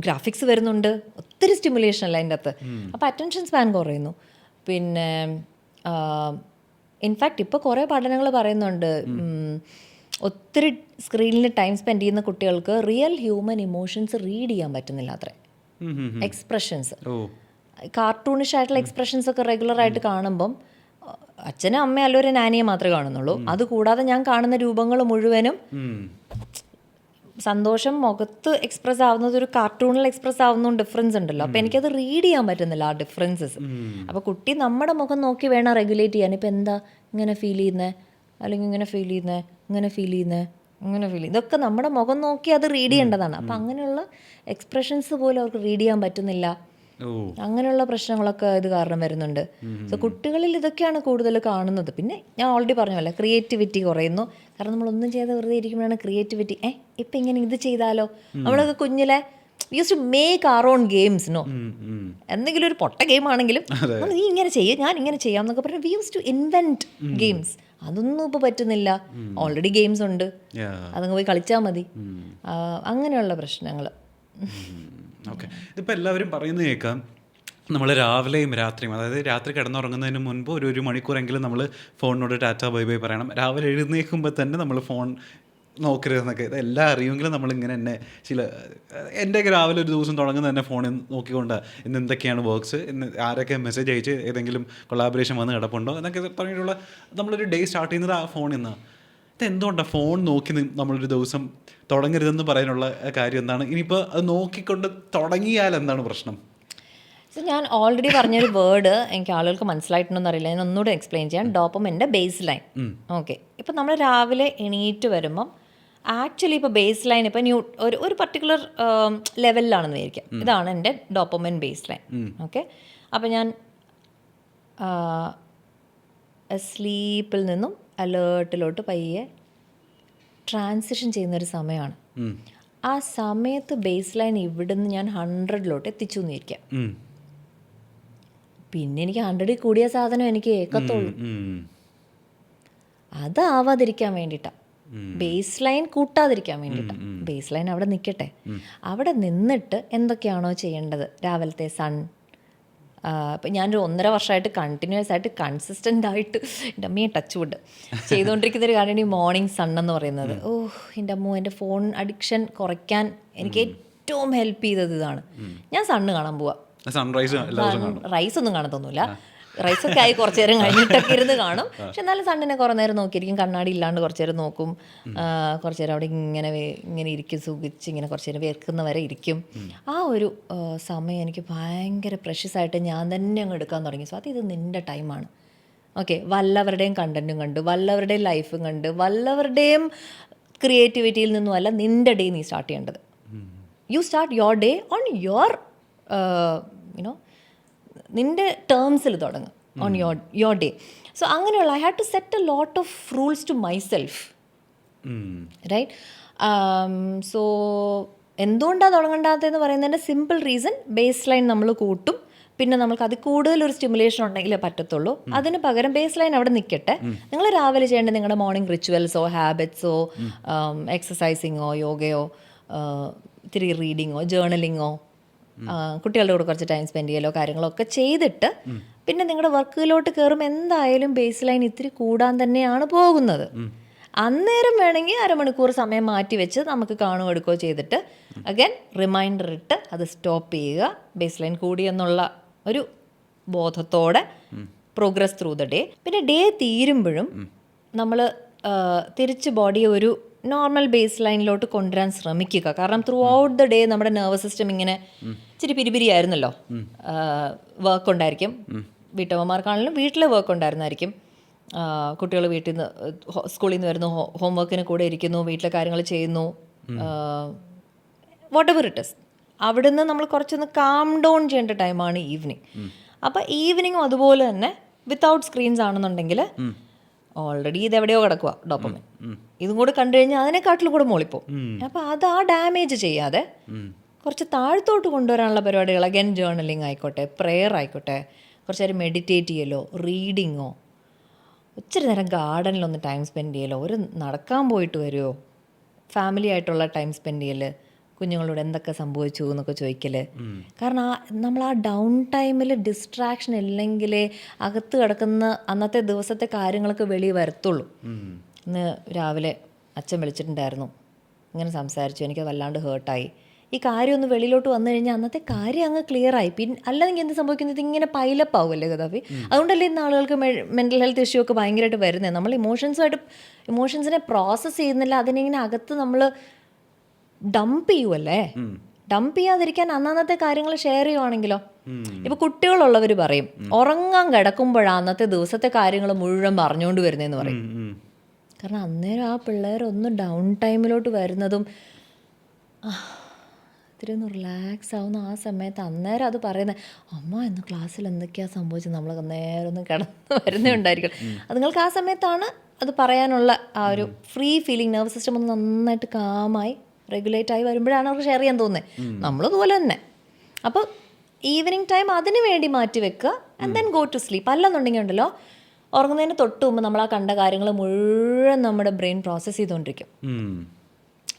ഗ്രാഫിക്സ് വരുന്നുണ്ട്, ഒത്തിരി സ്റ്റിമുലേഷൻ അല്ല അതിൻ്റെ അകത്ത്. അപ്പോൾ അറ്റൻഷൻ സ്പാൻ കുറയുന്നു. പിന്നെ ഇൻഫാക്റ്റ് ഇപ്പോൾ കുറേ പഠനങ്ങൾ പറയുന്നുണ്ട്, ഒത്തിരി സ്ക്രീനിൽ ടൈം സ്പെൻഡ് ചെയ്യുന്ന കുട്ടികൾക്ക് റിയൽ ഹ്യൂമൻ ഇമോഷൻസ് റീഡ് ചെയ്യാൻ പറ്റുന്നില്ല അത്രേ. എക്സ്പ്രഷൻസ്, കാർട്ടൂണിഷ് ആയിട്ടുള്ള എക്സ്പ്രഷൻസ് ഒക്കെ റെഗുലറായിട്ട് കാണുമ്പം അച്ഛനും അമ്മയും അല്ലൊരു നാനിയെ മാത്രമേ കാണുന്നുള്ളൂ. അതുകൂടാതെ ഞാൻ കാണുന്ന രൂപങ്ങൾ മുഴുവനും സന്തോഷം മുഖത്ത് എക്സ്പ്രസ് ആവുന്നത് ഒരു കാർട്ടൂണിൽ എക്സ്പ്രസ് ആവുന്ന ഡിഫറൻസ് ഉണ്ടല്ലോ. അപ്പോൾ എനിക്കത് റീഡ് ചെയ്യാൻ പറ്റുന്നില്ല ആ ഡിഫറൻസസ്. അപ്പോൾ കുട്ടി നമ്മുടെ മുഖം നോക്കി വേണം റെഗുലേറ്റ് ചെയ്യാൻ. ഇപ്പം എന്താ ഇങ്ങനെ ഫീൽ ചെയ്യുന്നത്, അല്ലെങ്കിൽ ഇങ്ങനെ ഫീൽ ചെയ്യുന്നത്, ഇങ്ങനെ ഫീൽ ചെയ്യുന്നത്, ഇങ്ങനെ ഫീൽ ചെയ്യുന്നത്, ഇതൊക്കെ നമ്മുടെ മുഖം നോക്കി അത് റീഡ് ചെയ്യേണ്ടതാണ്. അപ്പം അങ്ങനെയുള്ള എക്സ്പ്രഷൻസ് പോലും അവർക്ക് റീഡ് ചെയ്യാൻ പറ്റുന്നില്ല. അങ്ങനെയുള്ള പ്രശ്നങ്ങളൊക്കെ ഇത് കാരണം വരുന്നുണ്ട്. സോ കുട്ടികളിൽ ഇതൊക്കെയാണ് കൂടുതൽ കാണുന്നത്. പിന്നെ ഞാൻ ഓൾറെഡി പറഞ്ഞല്ലോ, ക്രിയേറ്റിവിറ്റി കുറയുന്നു. കാരണം നമ്മളൊന്നും ചെയ്ത് വെറുതെ ഇരിക്കുമ്പോഴാണ് ക്രിയേറ്റിവിറ്റി. ഇപ്പം ഇങ്ങനെ ഇത് ചെയ്താലോ, നമ്മളൊക്കെ കുഞ്ഞിലെ use to make our own games. No, എന്തെങ്കിലും ഒരു പൊട്ട ഗെയിം ആണെങ്കിലും നീ ഇങ്ങനെ ചെയ്യും, ഞാൻ ഇങ്ങനെ ചെയ്യാം എന്നൊക്കെ പറഞ്ഞാൽ we use to invent games. അതൊന്നും ഇപ്പോൾ പറ്റുന്നില്ല. ഓൾറെഡി ഗെയിംസ് ഉണ്ട്, അതങ്ങ് പോയി കളിച്ചാൽ മതി. അങ്ങനെയുള്ള പ്രശ്നങ്ങൾ. ഓക്കെ, ഇതിപ്പോൾ എല്ലാവരും പറയുന്നത് കേൾക്കാം, നമ്മൾ രാവിലെയും രാത്രിയും, അതായത് രാത്രി കിടന്നുറങ്ങുന്നതിന് മുൻപ് ഒരു മണിക്കൂറെങ്കിലും നമ്മൾ ഫോണിനോട് ടാറ്റ ബൈ ബൈ പറയണം. രാവിലെ എഴുന്നേൽക്കുമ്പോൾ തന്നെ നമ്മൾ ഫോൺ നോക്കരുതെന്നൊക്കെ ഇതെല്ലാം അറിയുമെങ്കിലും നമ്മളിങ്ങനെ തന്നെ എൻ്റെയൊക്കെ രാവിലെ ഒരു ദിവസം തുടങ്ങുന്നത് തന്നെ ഫോണിൽ നോക്കിക്കൊണ്ടാണ്. ഇന്ന് എന്തൊക്കെയാണ് വർക്ക്സ്, ഇന്ന് ആരൊക്കെ മെസ്സേജ് അയച്ച് ഏതെങ്കിലും കൊളാബറേഷൻ വന്ന് കിടപ്പുണ്ടോ എന്നൊക്കെ പറഞ്ഞിട്ടുള്ള നമ്മളൊരു ഡേ സ്റ്റാർട്ട് ചെയ്യുന്നത് ആ ഫോണിൽ നിന്നാണ്. ഇതെന്തുകൊണ്ടാണ് ഫോൺ നോക്കി നമ്മളൊരു ദിവസം തുടങ്ങരുതെന്ന് പറയാനുള്ള കാര്യം എന്താണ്? ഇനിയിപ്പോൾ അത് നോക്കിക്കൊണ്ട് തുടങ്ങിയാൽ എന്താണ് പ്രശ്നം? സോ ഞാൻ ഓൾറെഡി പറഞ്ഞൊരു വേർഡ് എനിക്ക് ആളുകൾക്ക് മനസ്സിലായിട്ടുണ്ടോന്ന് അറിയില്ല, ഞാൻ ഒന്നുകൂടെ എക്സ്പ്ലെയിൻ ചെയ്യാം. ഡോപ്പമിൻ്റെ ബേസ് ലൈൻ. ഓക്കെ, ഇപ്പം നമ്മൾ രാവിലെ എണീറ്റ് വരുമ്പം ആക്ച്വലി ഇപ്പോൾ ബേസ് ലൈൻ ഇപ്പം ഒരു പർട്ടിക്കുലർ ലെവലിലാണെന്ന് വിചാരിക്കാം. ഇതാണ് എൻ്റെ ഡോപ്പമിൻ ബേസ് ലൈൻ. ഓക്കെ, അപ്പം ഞാൻ സ്ലീപ്പിൽ നിന്നും അലേർട്ടിലോട്ട് പയ്യെ ട്രാൻസിഷൻ ചെയ്യുന്നൊരു സമയമാണ്. ആ സമയത്ത് ബേസ് ലൈൻ ഇവിടുന്ന് ഞാൻ 100-ലോട്ട് എത്തിച്ചു എന്നിരിക്കാം. പിന്നെ എനിക്ക് 100 കൂടിയ സാധനം എനിക്ക് ഏക്കത്തുള്ളൂ. അതാവാതിരിക്കാൻ വേണ്ടിയിട്ടാണ്, ബേസ് ലൈൻ കൂട്ടാതിരിക്കാൻ വേണ്ടിയിട്ടാണ്. ബേസ് ലൈൻ അവിടെ നിൽക്കട്ടെ. അവിടെ നിന്നിട്ട് എന്തൊക്കെയാണോ ചെയ്യേണ്ടത്, രാവിലത്തെ സൺ, ഇപ്പം ഞാനൊരു 1.5 വർഷമായിട്ട് കണ്ടിന്യൂസ് ആയിട്ട് കൺസിസ്റ്റൻ്റ് ആയിട്ട് എൻ്റെ അമ്മയെ ടച്ച് വുഡ് ചെയ്തുകൊണ്ടിരിക്കുന്നൊരു കാര്യമാണ് ഈ മോർണിംഗ് സൺ എന്ന് പറയുന്നത്. എൻ്റെ അമ്മ, എൻ്റെ ഫോൺ അഡിക്ഷൻ കുറയ്ക്കാൻ എനിക്ക് ഏറ്റവും ഹെൽപ്പ് ചെയ്തത് ഇതാണ്. ഞാൻ സണ്ണ് കാണാൻ പോവാം. റൈസ് ഒന്നും കാണത്തൊന്നുമില്ല, റൈസൊക്കെ ആയി കുറച്ച് നേരം കഴിഞ്ഞിട്ടൊക്കെ ഇരുന്ന് കാണും. പക്ഷെ എന്നാലും സണ്ണിനെ കുറേ നേരം നോക്കിയിരിക്കും, കണ്ണാടി ഇല്ലാണ്ട് കുറച്ച് നേരം നോക്കും. കുറച്ച് നേരം അവിടെ ഇങ്ങനെ ഇരിക്കും, സുഖിച്ച് ഇങ്ങനെ കുറച്ച് നേരം വേർക്കുന്നവരെ ഇരിക്കും. ആ ഒരു സമയം എനിക്ക് ഭയങ്കര പ്രഷ്യസ് ആയിട്ട് ഞാൻ തന്നെ അങ്ങ് എടുക്കാൻ തുടങ്ങി. സോ ഇത് നിൻ്റെ ടൈമാണ്. ഓക്കെ, വല്ലവരുടെയും കണ്ടൻറ്റും കണ്ട്, വല്ലവരുടെയും ലൈഫും കണ്ട്, വല്ലവരുടെയും ക്രിയേറ്റിവിറ്റിയിൽ നിന്നും അല്ല നിൻ്റെ ഡേ നീ സ്റ്റാർട്ട് ചെയ്യേണ്ടത്. You start your day on your you know നിൻ്റെ ടേംസിൽ തുടങ്ങും, ഓൺ യുവർ ഡേ. സോ അങ്ങനെയുള്ള I had to set a lot of rules to myself, right? So എന്തുകൊണ്ടാണ് തുടങ്ങേണ്ടാത്തതെന്ന് പറയുന്നതിൻ്റെ സിമ്പിൾ റീസൺ, ബേസ് ലൈൻ നമ്മൾ കൂട്ടും. പിന്നെ നമുക്ക് അത് കൂടുതലൊരു സ്റ്റിമുലേഷൻ ഉണ്ടെങ്കിലേ പറ്റത്തുള്ളൂ. അതിന് പകരം ബേസ് ലൈൻ അവിടെ നിൽക്കട്ടെ. നിങ്ങൾ രാവിലെ ചെയ്യേണ്ട നിങ്ങളുടെ മോർണിംഗ് റിച്വൽസോ ഹാബിറ്റ്സോ എക്സസൈസിങ്ങോ യോഗയോ ഇത്തിരി റീഡിങ്ങോ ജേർണലിങ്ങോ കുട്ടികളുടെ കൂടെ കുറച്ച് ടൈം സ്പെൻഡ് ചെയ്യലോ കാര്യങ്ങളൊക്കെ ചെയ്തിട്ട് പിന്നെ നിങ്ങളുടെ വർക്കിലോട്ട് കയറുമ്പോൾ എന്തായാലും ബേസ് ലൈൻ ഇത്തിരി കൂടാൻ തന്നെയാണ് പോകുന്നത്. അന്നേരം വേണമെങ്കിൽ അരമണിക്കൂർ സമയം മാറ്റി വെച്ച് നമുക്ക് കാണുകയോ എടുക്കുകയോ ചെയ്തിട്ട് അഗൈൻ റിമൈൻഡർ ഇട്ട് അത് സ്റ്റോപ്പ് ചെയ്യുക. ബേസ് ലൈൻ കൂടി എന്നുള്ള ഒരു ബോധത്തോടെ പ്രോഗ്രസ് ത്രൂ ദ ഡേ. പിന്നെ ഡേ തീരുമ്പോഴും നമ്മൾ തിരിച്ച് ബോഡിയെ ഒരു നോർമൽ ബേസ് ലൈനിലോട്ട് കൊണ്ടുവരാൻ ശ്രമിക്കുക. കാരണം ത്രൂ ഔട്ട് ദ ഡേ നമ്മുടെ നെർവസ് സിസ്റ്റം ഇങ്ങനെ ഇച്ചിരി പിരിപിരിയായിരുന്നല്ലോ. വർക്ക് ഉണ്ടായിരിക്കും, വീട്ടമ്മമാർക്കാണെങ്കിലും വീട്ടിലെ വർക്ക് ഉണ്ടായിരുന്നായിരിക്കും. കുട്ടികൾ വീട്ടിൽ നിന്ന് സ്കൂളിൽ നിന്ന് വരുന്നു, ഹോംവർക്കിന് കൂടെ ഇരിക്കുന്നു, വീട്ടിലെ കാര്യങ്ങൾ ചെയ്യുന്നു, വാട്ട് എവർ ഇറ്റ് ഇസ്. അവിടുന്ന് നമ്മൾ കുറച്ചൊന്ന് കാം ഡൗൺ ചെയ്യേണ്ട ടൈമാണ് ഈവനിങ്. അപ്പോൾ ഈവനിങ്ങും അതുപോലെ തന്നെ വിത്തൗട്ട് സ്ക്രീൻസ് ആണെന്നുണ്ടെങ്കിൽ ഓൾറെഡി ഇതെവിടെയോ കിടക്കുക ഡോപ്പമിൻ. ഇതും കൂടെ കണ്ടു കഴിഞ്ഞാൽ അതിനെക്കാട്ടിലും കൂടെ മോളിപ്പോവും. അപ്പോൾ അത് ആ ഡാമേജ് ചെയ്യാതെ കുറച്ച് താഴത്തോട്ട് കൊണ്ടുവരാനുള്ള പരിപാടികൾ, അഗൈൻ ജേർണലിംഗ് ആയിക്കോട്ടെ, പ്രെയർ ആയിക്കോട്ടെ, കുറച്ച് നേരം മെഡിറ്റേറ്റ് ചെയ്യലോ, റീഡിങ്ങോ, ഇച്ചിരി നേരം ഗാർഡനിലൊന്ന് ടൈം സ്പെൻഡ് ചെയ്യലോ, ഒരു നടക്കാൻ പോയിട്ട് വരുമോ, ഫാമിലി ആയിട്ടുള്ള ടൈം സ്പെൻഡ് ചെയ്യൽ, കുഞ്ഞുങ്ങളോട് എന്തൊക്കെ സംഭവിച്ചു എന്നൊക്കെ ചോദിക്കൽ. കാരണം നമ്മൾ ആ ഡൗൺ ടൈമിൽ ഡിസ്ട്രാക്ഷൻ ഇല്ലെങ്കിലേ അകത്ത് കിടക്കുന്ന അന്നത്തെ ദിവസത്തെ കാര്യങ്ങളൊക്കെ വെളിയിൽ വരത്തുള്ളൂ. ഇന്ന് രാവിലെ അച്ഛൻ വിളിച്ചിട്ടുണ്ടായിരുന്നു, ഇങ്ങനെ സംസാരിച്ചു, എനിക്ക് വല്ലാണ്ട് ഹേർട്ടായി. ഈ കാര്യം ഒന്ന് വെളിയിലോട്ട് വന്നു കഴിഞ്ഞാൽ അന്നത്തെ കാര്യം അങ്ങ് ക്ലിയർ ആയി. പിന്നെ അല്ലെങ്കിൽ എന്ത് സംഭവിക്കുന്നത്, ഇങ്ങനെ പൈലപ്പ് ആവുമല്ലേ ഗദാഫി. അതുകൊണ്ടല്ലേ ഇന്ന് ആളുകൾക്ക് മെൻ്റൽ ഹെൽത്ത് ഇഷ്യൂ ഒക്കെ ഭയങ്കരമായിട്ട് വരുന്നത്. നമ്മൾ ഇമോഷൻസിനെ പ്രോസസ്സ് ചെയ്യുന്നില്ല, അതിനിങ്ങനെ അകത്ത് നമ്മൾ ഡംപ് ചെയ്യുമല്ലേ. ഡംപ് ചെയ്യാതിരിക്കാൻ അന്നത്തെ കാര്യങ്ങൾ ഷെയർ ചെയ്യുവാണെങ്കിലോ. ഇപ്പൊ കുട്ടികളുള്ളവർ പറയും ഉറങ്ങാൻ കിടക്കുമ്പോഴാണ് അന്നത്തെ ദിവസത്തെ കാര്യങ്ങൾ മുഴുവൻ പറഞ്ഞുകൊണ്ട് വരുന്നതെന്ന് പറയും. കാരണം അന്നേരം ആ പിള്ളേരൊന്ന് ഡൗൺ ടൈമിലോട്ട് വരുന്നതും ഇത്തിരി ഒന്ന് റിലാക്സ് ആവുന്ന ആ സമയത്ത് അന്നേരം അത് പറയുന്നത്, അമ്മ ഇന്ന് ക്ലാസ്സിൽ എന്തൊക്കെയാണ് സംഭവിച്ചത്, നമ്മൾ അന്നേരം ഒന്ന് കിടന്ന് വരുന്നേ ഉണ്ടായിരിക്കും. അതുങ്ങൾക്ക് ആ സമയത്താണ് അത് പറയാനുള്ള ആ ഒരു ഫ്രീ ഫീലിംഗ്, നെർവസ് സിസ്റ്റം ഒന്ന് നന്നായിട്ട് കാമായി റെഗുലേറ്റ് ആയി വരുമ്പോഴാണ് അവർക്ക് ഷെയർ ചെയ്യാൻ തോന്നുന്നത്. നമ്മളിതുപോലെ തന്നെ. അപ്പോൾ ഈവനിങ് ടൈം അതിന് വേണ്ടി മാറ്റി വെക്കുക, and then go to sleep. അല്ലെന്നുണ്ടെങ്കിൽ ഉണ്ടല്ലോ, ഉറങ്ങുന്നതിന് തൊട്ട് മുമ്പ് നമ്മൾ ആ കണ്ട കാര്യങ്ങൾ മുഴുവൻ നമ്മുടെ ബ്രെയിൻ പ്രോസസ്സ് ചെയ്തുകൊണ്ടിരിക്കും.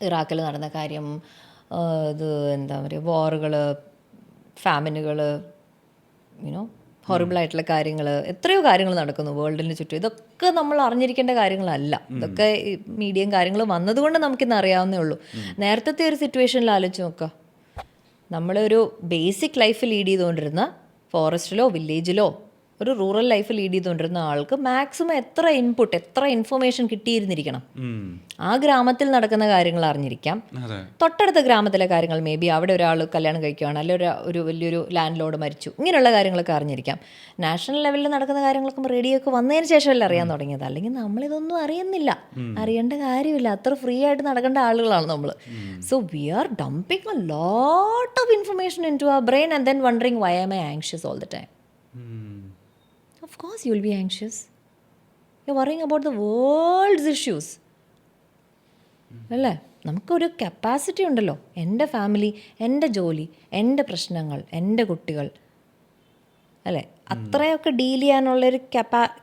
ഇറാഖിൽ നടന്ന കാര്യം, ഇത് എന്താ പറയുക, വാറുകൾ, ഫാമിനുകൾ, യുനോ ഹൊറിബിളായിട്ടുള്ള കാര്യങ്ങൾ, എത്രയോ കാര്യങ്ങൾ നടക്കുന്നു വേൾഡിന് ചുറ്റും. ഇതൊക്കെ നമ്മൾ അറിഞ്ഞിരിക്കേണ്ട കാര്യങ്ങളല്ല. ഇതൊക്കെ മീഡിയയും കാര്യങ്ങളും വന്നതുകൊണ്ട് നമുക്കിന്ന് അറിയാവുന്നേ ഉള്ളൂ. നേരത്തെ ഒരു സിറ്റുവേഷനിൽ ആലോചിച്ച് നോക്കുക, നമ്മളൊരു ബേസിക് ലൈഫ് ലീഡ് ചെയ്തുകൊണ്ടിരുന്ന ഫോറസ്റ്റിലോ വില്ലേജിലോ ഒരു റൂറൽ ലൈഫ് ലീഡ് ചെയ്തുകൊണ്ടിരുന്ന ആൾക്ക് മാക്സിമം എത്ര ഇൻപുട്ട്, എത്ര ഇൻഫർമേഷൻ കിട്ടിയിരുന്നിരിക്കണം. ആ ഗ്രാമത്തിൽ നടക്കുന്ന കാര്യങ്ങൾ അറിഞ്ഞിരിക്കാം, തൊട്ടടുത്ത ഗ്രാമത്തിലെ കാര്യങ്ങൾ, മേ ബി അവിടെ ഒരാൾ കല്യാണം കഴിക്കുകയാണ്, അല്ലെങ്കിൽ ഒരു വലിയൊരു ലാൻഡ് ലോഡ് മരിച്ചു, ഇങ്ങനെയുള്ള കാര്യങ്ങളൊക്കെ അറിഞ്ഞിരിക്കാം. നാഷണൽ ലെവലിൽ നടക്കുന്ന കാര്യങ്ങളൊക്കെ റേഡിയോ ഒക്കെ വന്നതിന് ശേഷമല്ല അറിയാൻ തുടങ്ങിയത്. അല്ലെങ്കിൽ നമ്മളിതൊന്നും അറിയുന്നില്ല, അറിയേണ്ട കാര്യമില്ല, അത്ര ഫ്രീ ആയിട്ട് നടക്കേണ്ട ആളുകളാണ് നമ്മൾ. So we are dumping a lot of information into our brain and then wondering why am I anxious all the time. Of course you will be anxious. You're worrying about the world's issues. അല്ലേ? നമുക്കൊരു കപ്പാസിറ്റി ഉണ്ടല്ലോ. എൻ്റെ ഫാമിലി, എൻ്റെ ജോലി, എൻ്റെ പ്രശ്നങ്ങൾ, എൻ്റെ കുട്ടികൾ, അല്ലേ? അത്രയൊക്കെ ഡീൽ ചെയ്യാനുള്ളൊരു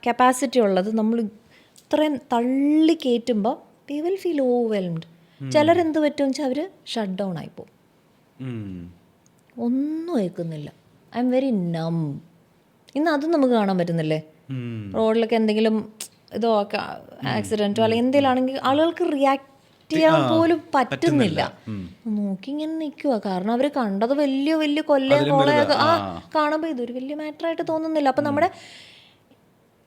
കപ്പാസിറ്റി ഉള്ളത് നമ്മൾ ഇത്രയും തള്ളി കയറ്റുമ്പോൾ they will feel overwhelmed. ചിലരെന്ത് പറ്റുമെന്ന് വെച്ചാൽ അവർ ഷട്ട് ഡൗൺ ആയിപ്പോവും, ഒന്നും കേൾക്കുന്നില്ല. ഐ എം വെരി നം. ഇന്ന് അതും നമുക്ക് കാണാൻ പറ്റുന്നില്ലേ? റോഡിലൊക്കെ എന്തെങ്കിലും ഇതോ ആക്സിഡൻറ്റോ അല്ലെങ്കിൽ എന്തെങ്കിലും ആണെങ്കിൽ ആളുകൾക്ക് റിയാക്ട് ചെയ്യാൻ പോലും പറ്റുന്നില്ല. നോക്കി ഇങ്ങനെ നിൽക്കുക. കാരണം അവർ കണ്ടത് വലിയ വലിയ കൊലയൊക്കെ കാണുമ്പോൾ ഇതൊരു വലിയ മാറ്ററായിട്ട് തോന്നുന്നില്ല. അപ്പം നമ്മുടെ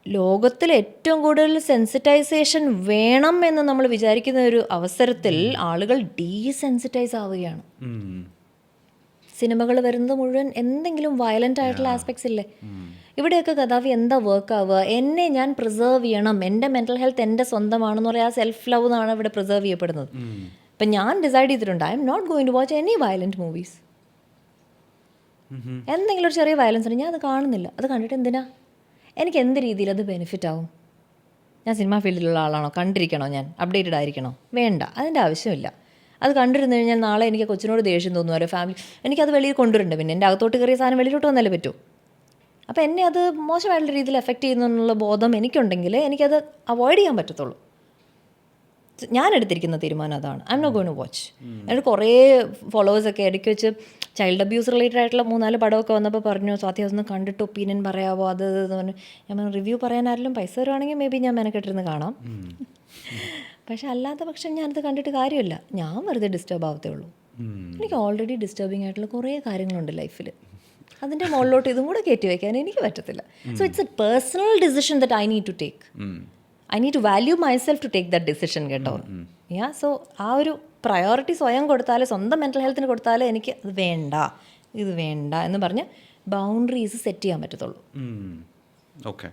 ലോകത്തിൽ ഏറ്റവും കൂടുതൽ സെൻസിറ്റൈസേഷൻ വേണം എന്ന് നമ്മൾ വിചാരിക്കുന്ന ഒരു അവസരത്തിൽ ആളുകൾ ഡീസെൻസിറ്റൈസ് ആവുകയാണ്. സിനിമകൾ വരുന്നത് മുഴുവൻ എന്തെങ്കിലും വയലൻ്റ് ആയിട്ടുള്ള ആസ്പെക്ട്സ് ഇല്ലേ? ഇവിടെയൊക്കെ ഗദാഫി എന്താ വർക്ക് ആവുക? എന്നെ ഞാൻ പ്രിസർവ് ചെയ്യണം, എൻ്റെ മെൻ്റൽ ഹെൽത്ത് എൻ്റെ സ്വന്തമാണെന്ന് പറയാൻ സെൽഫ് ലവ് എന്നാണ് ഇവിടെ പ്രിസർവ് ചെയ്യപ്പെടുന്നത്. ഇപ്പം ഞാൻ ഡിസൈഡ് ചെയ്തിട്ടുണ്ട്, I'm not going to watch any violent movies. എന്തെങ്കിലും ഒരു ചെറിയ വയലൻസ് ഉണ്ട്, ഞാൻ അത് കാണുന്നില്ല. അത് കണ്ടിട്ട് എന്തിനാ? എനിക്ക് എന്ത് രീതിയിൽ അത് ബെനിഫിറ്റ് ആവും? ഞാൻ സിനിമാ ഫീൽഡിലുള്ള ആളാണോ? കണ്ടിരിക്കണോ? ഞാൻ അപ്ഡേറ്റഡ് ആയിരിക്കണോ? വേണ്ട, അതിൻ്റെ ആവശ്യമില്ല. അത് കണ്ടിരുന്നു കഴിഞ്ഞാൽ നാളെ എനിക്ക് കൊച്ചിനോട് ദേഷ്യം തോന്നുമല്ലോ, ഫാമിലി, എനിക്കത് വെളിയിൽ കൊണ്ടുവരണ്ട. പിന്നെ എൻ്റെ അകത്തോട്ട് കയറിയ സാധനം വെളിയിലോട്ട് വന്നാലേ പറ്റൂ. അപ്പോൾ എന്നെ അത് മോശമായിട്ടുള്ള രീതിയിൽ എഫക്റ്റ് ചെയ്യുന്നു എന്നുള്ള ബോധം എനിക്കുണ്ടെങ്കിൽ എനിക്കത് അവോയ്ഡ് ചെയ്യാൻ പറ്റത്തുള്ളൂ. ഞാൻ എടുത്തിരിക്കുന്ന തീരുമാനം അതാണ്. I'm not going to watch. എന്നിട്ട് കുറേ ഫോളോവേഴ്സൊക്കെ ഇടയ്ക്ക് വെച്ച് ചൈൽഡ് അബ്യൂസ് റിലേറ്റഡ് ആയിട്ടുള്ള 3-4 പടമൊക്കെ വന്നപ്പോൾ പറഞ്ഞു സ്വാതി അതൊന്ന് കണ്ടിട്ട് ഒപ്പീനിയൻ പറയാമോ അത് എന്ന് പറഞ്ഞു. ഞാൻ റിവ്യൂ പറയാൻ ആരെങ്കിലും പൈസ തരുവാണെങ്കിൽ മേ ബി ഞാൻ മെനക്കെട്ടിരുന്ന് കാണാം. പക്ഷെ അല്ലാത്ത പക്ഷം ഞാനത് കണ്ടിട്ട് കാര്യമില്ല. ഞാൻ വെറുതെ ഡിസ്റ്റർബ് ആവത്തേ ഉള്ളൂ. എനിക്ക് ഓൾറെഡി ഡിസ്റ്റർബിങ് ആയിട്ടുള്ള കുറേ കാര്യങ്ങളുണ്ട് ലൈഫിൽ. അതിൻ്റെ മുകളിലോട്ട് ഇതും കൂടെ കയറ്റി വയ്ക്കാൻ എനിക്ക് പറ്റത്തില്ല. So it's a personal decision that I need to take. I need to value myself to take that decision കേട്ടോ. സോ ആ ഒരു പ്രയോറിറ്റി സ്വയം കൊടുത്താൽ, സ്വന്തം മെൻ്റൽ ഹെൽത്തിന് കൊടുത്താൽ എനിക്ക് അത് വേണ്ട, ഇത് വേണ്ട എന്ന് പറഞ്ഞ് ബൗണ്ടറീസ് സെറ്റ് ചെയ്യാൻ പറ്റത്തുള്ളൂ. ഓക്കെ.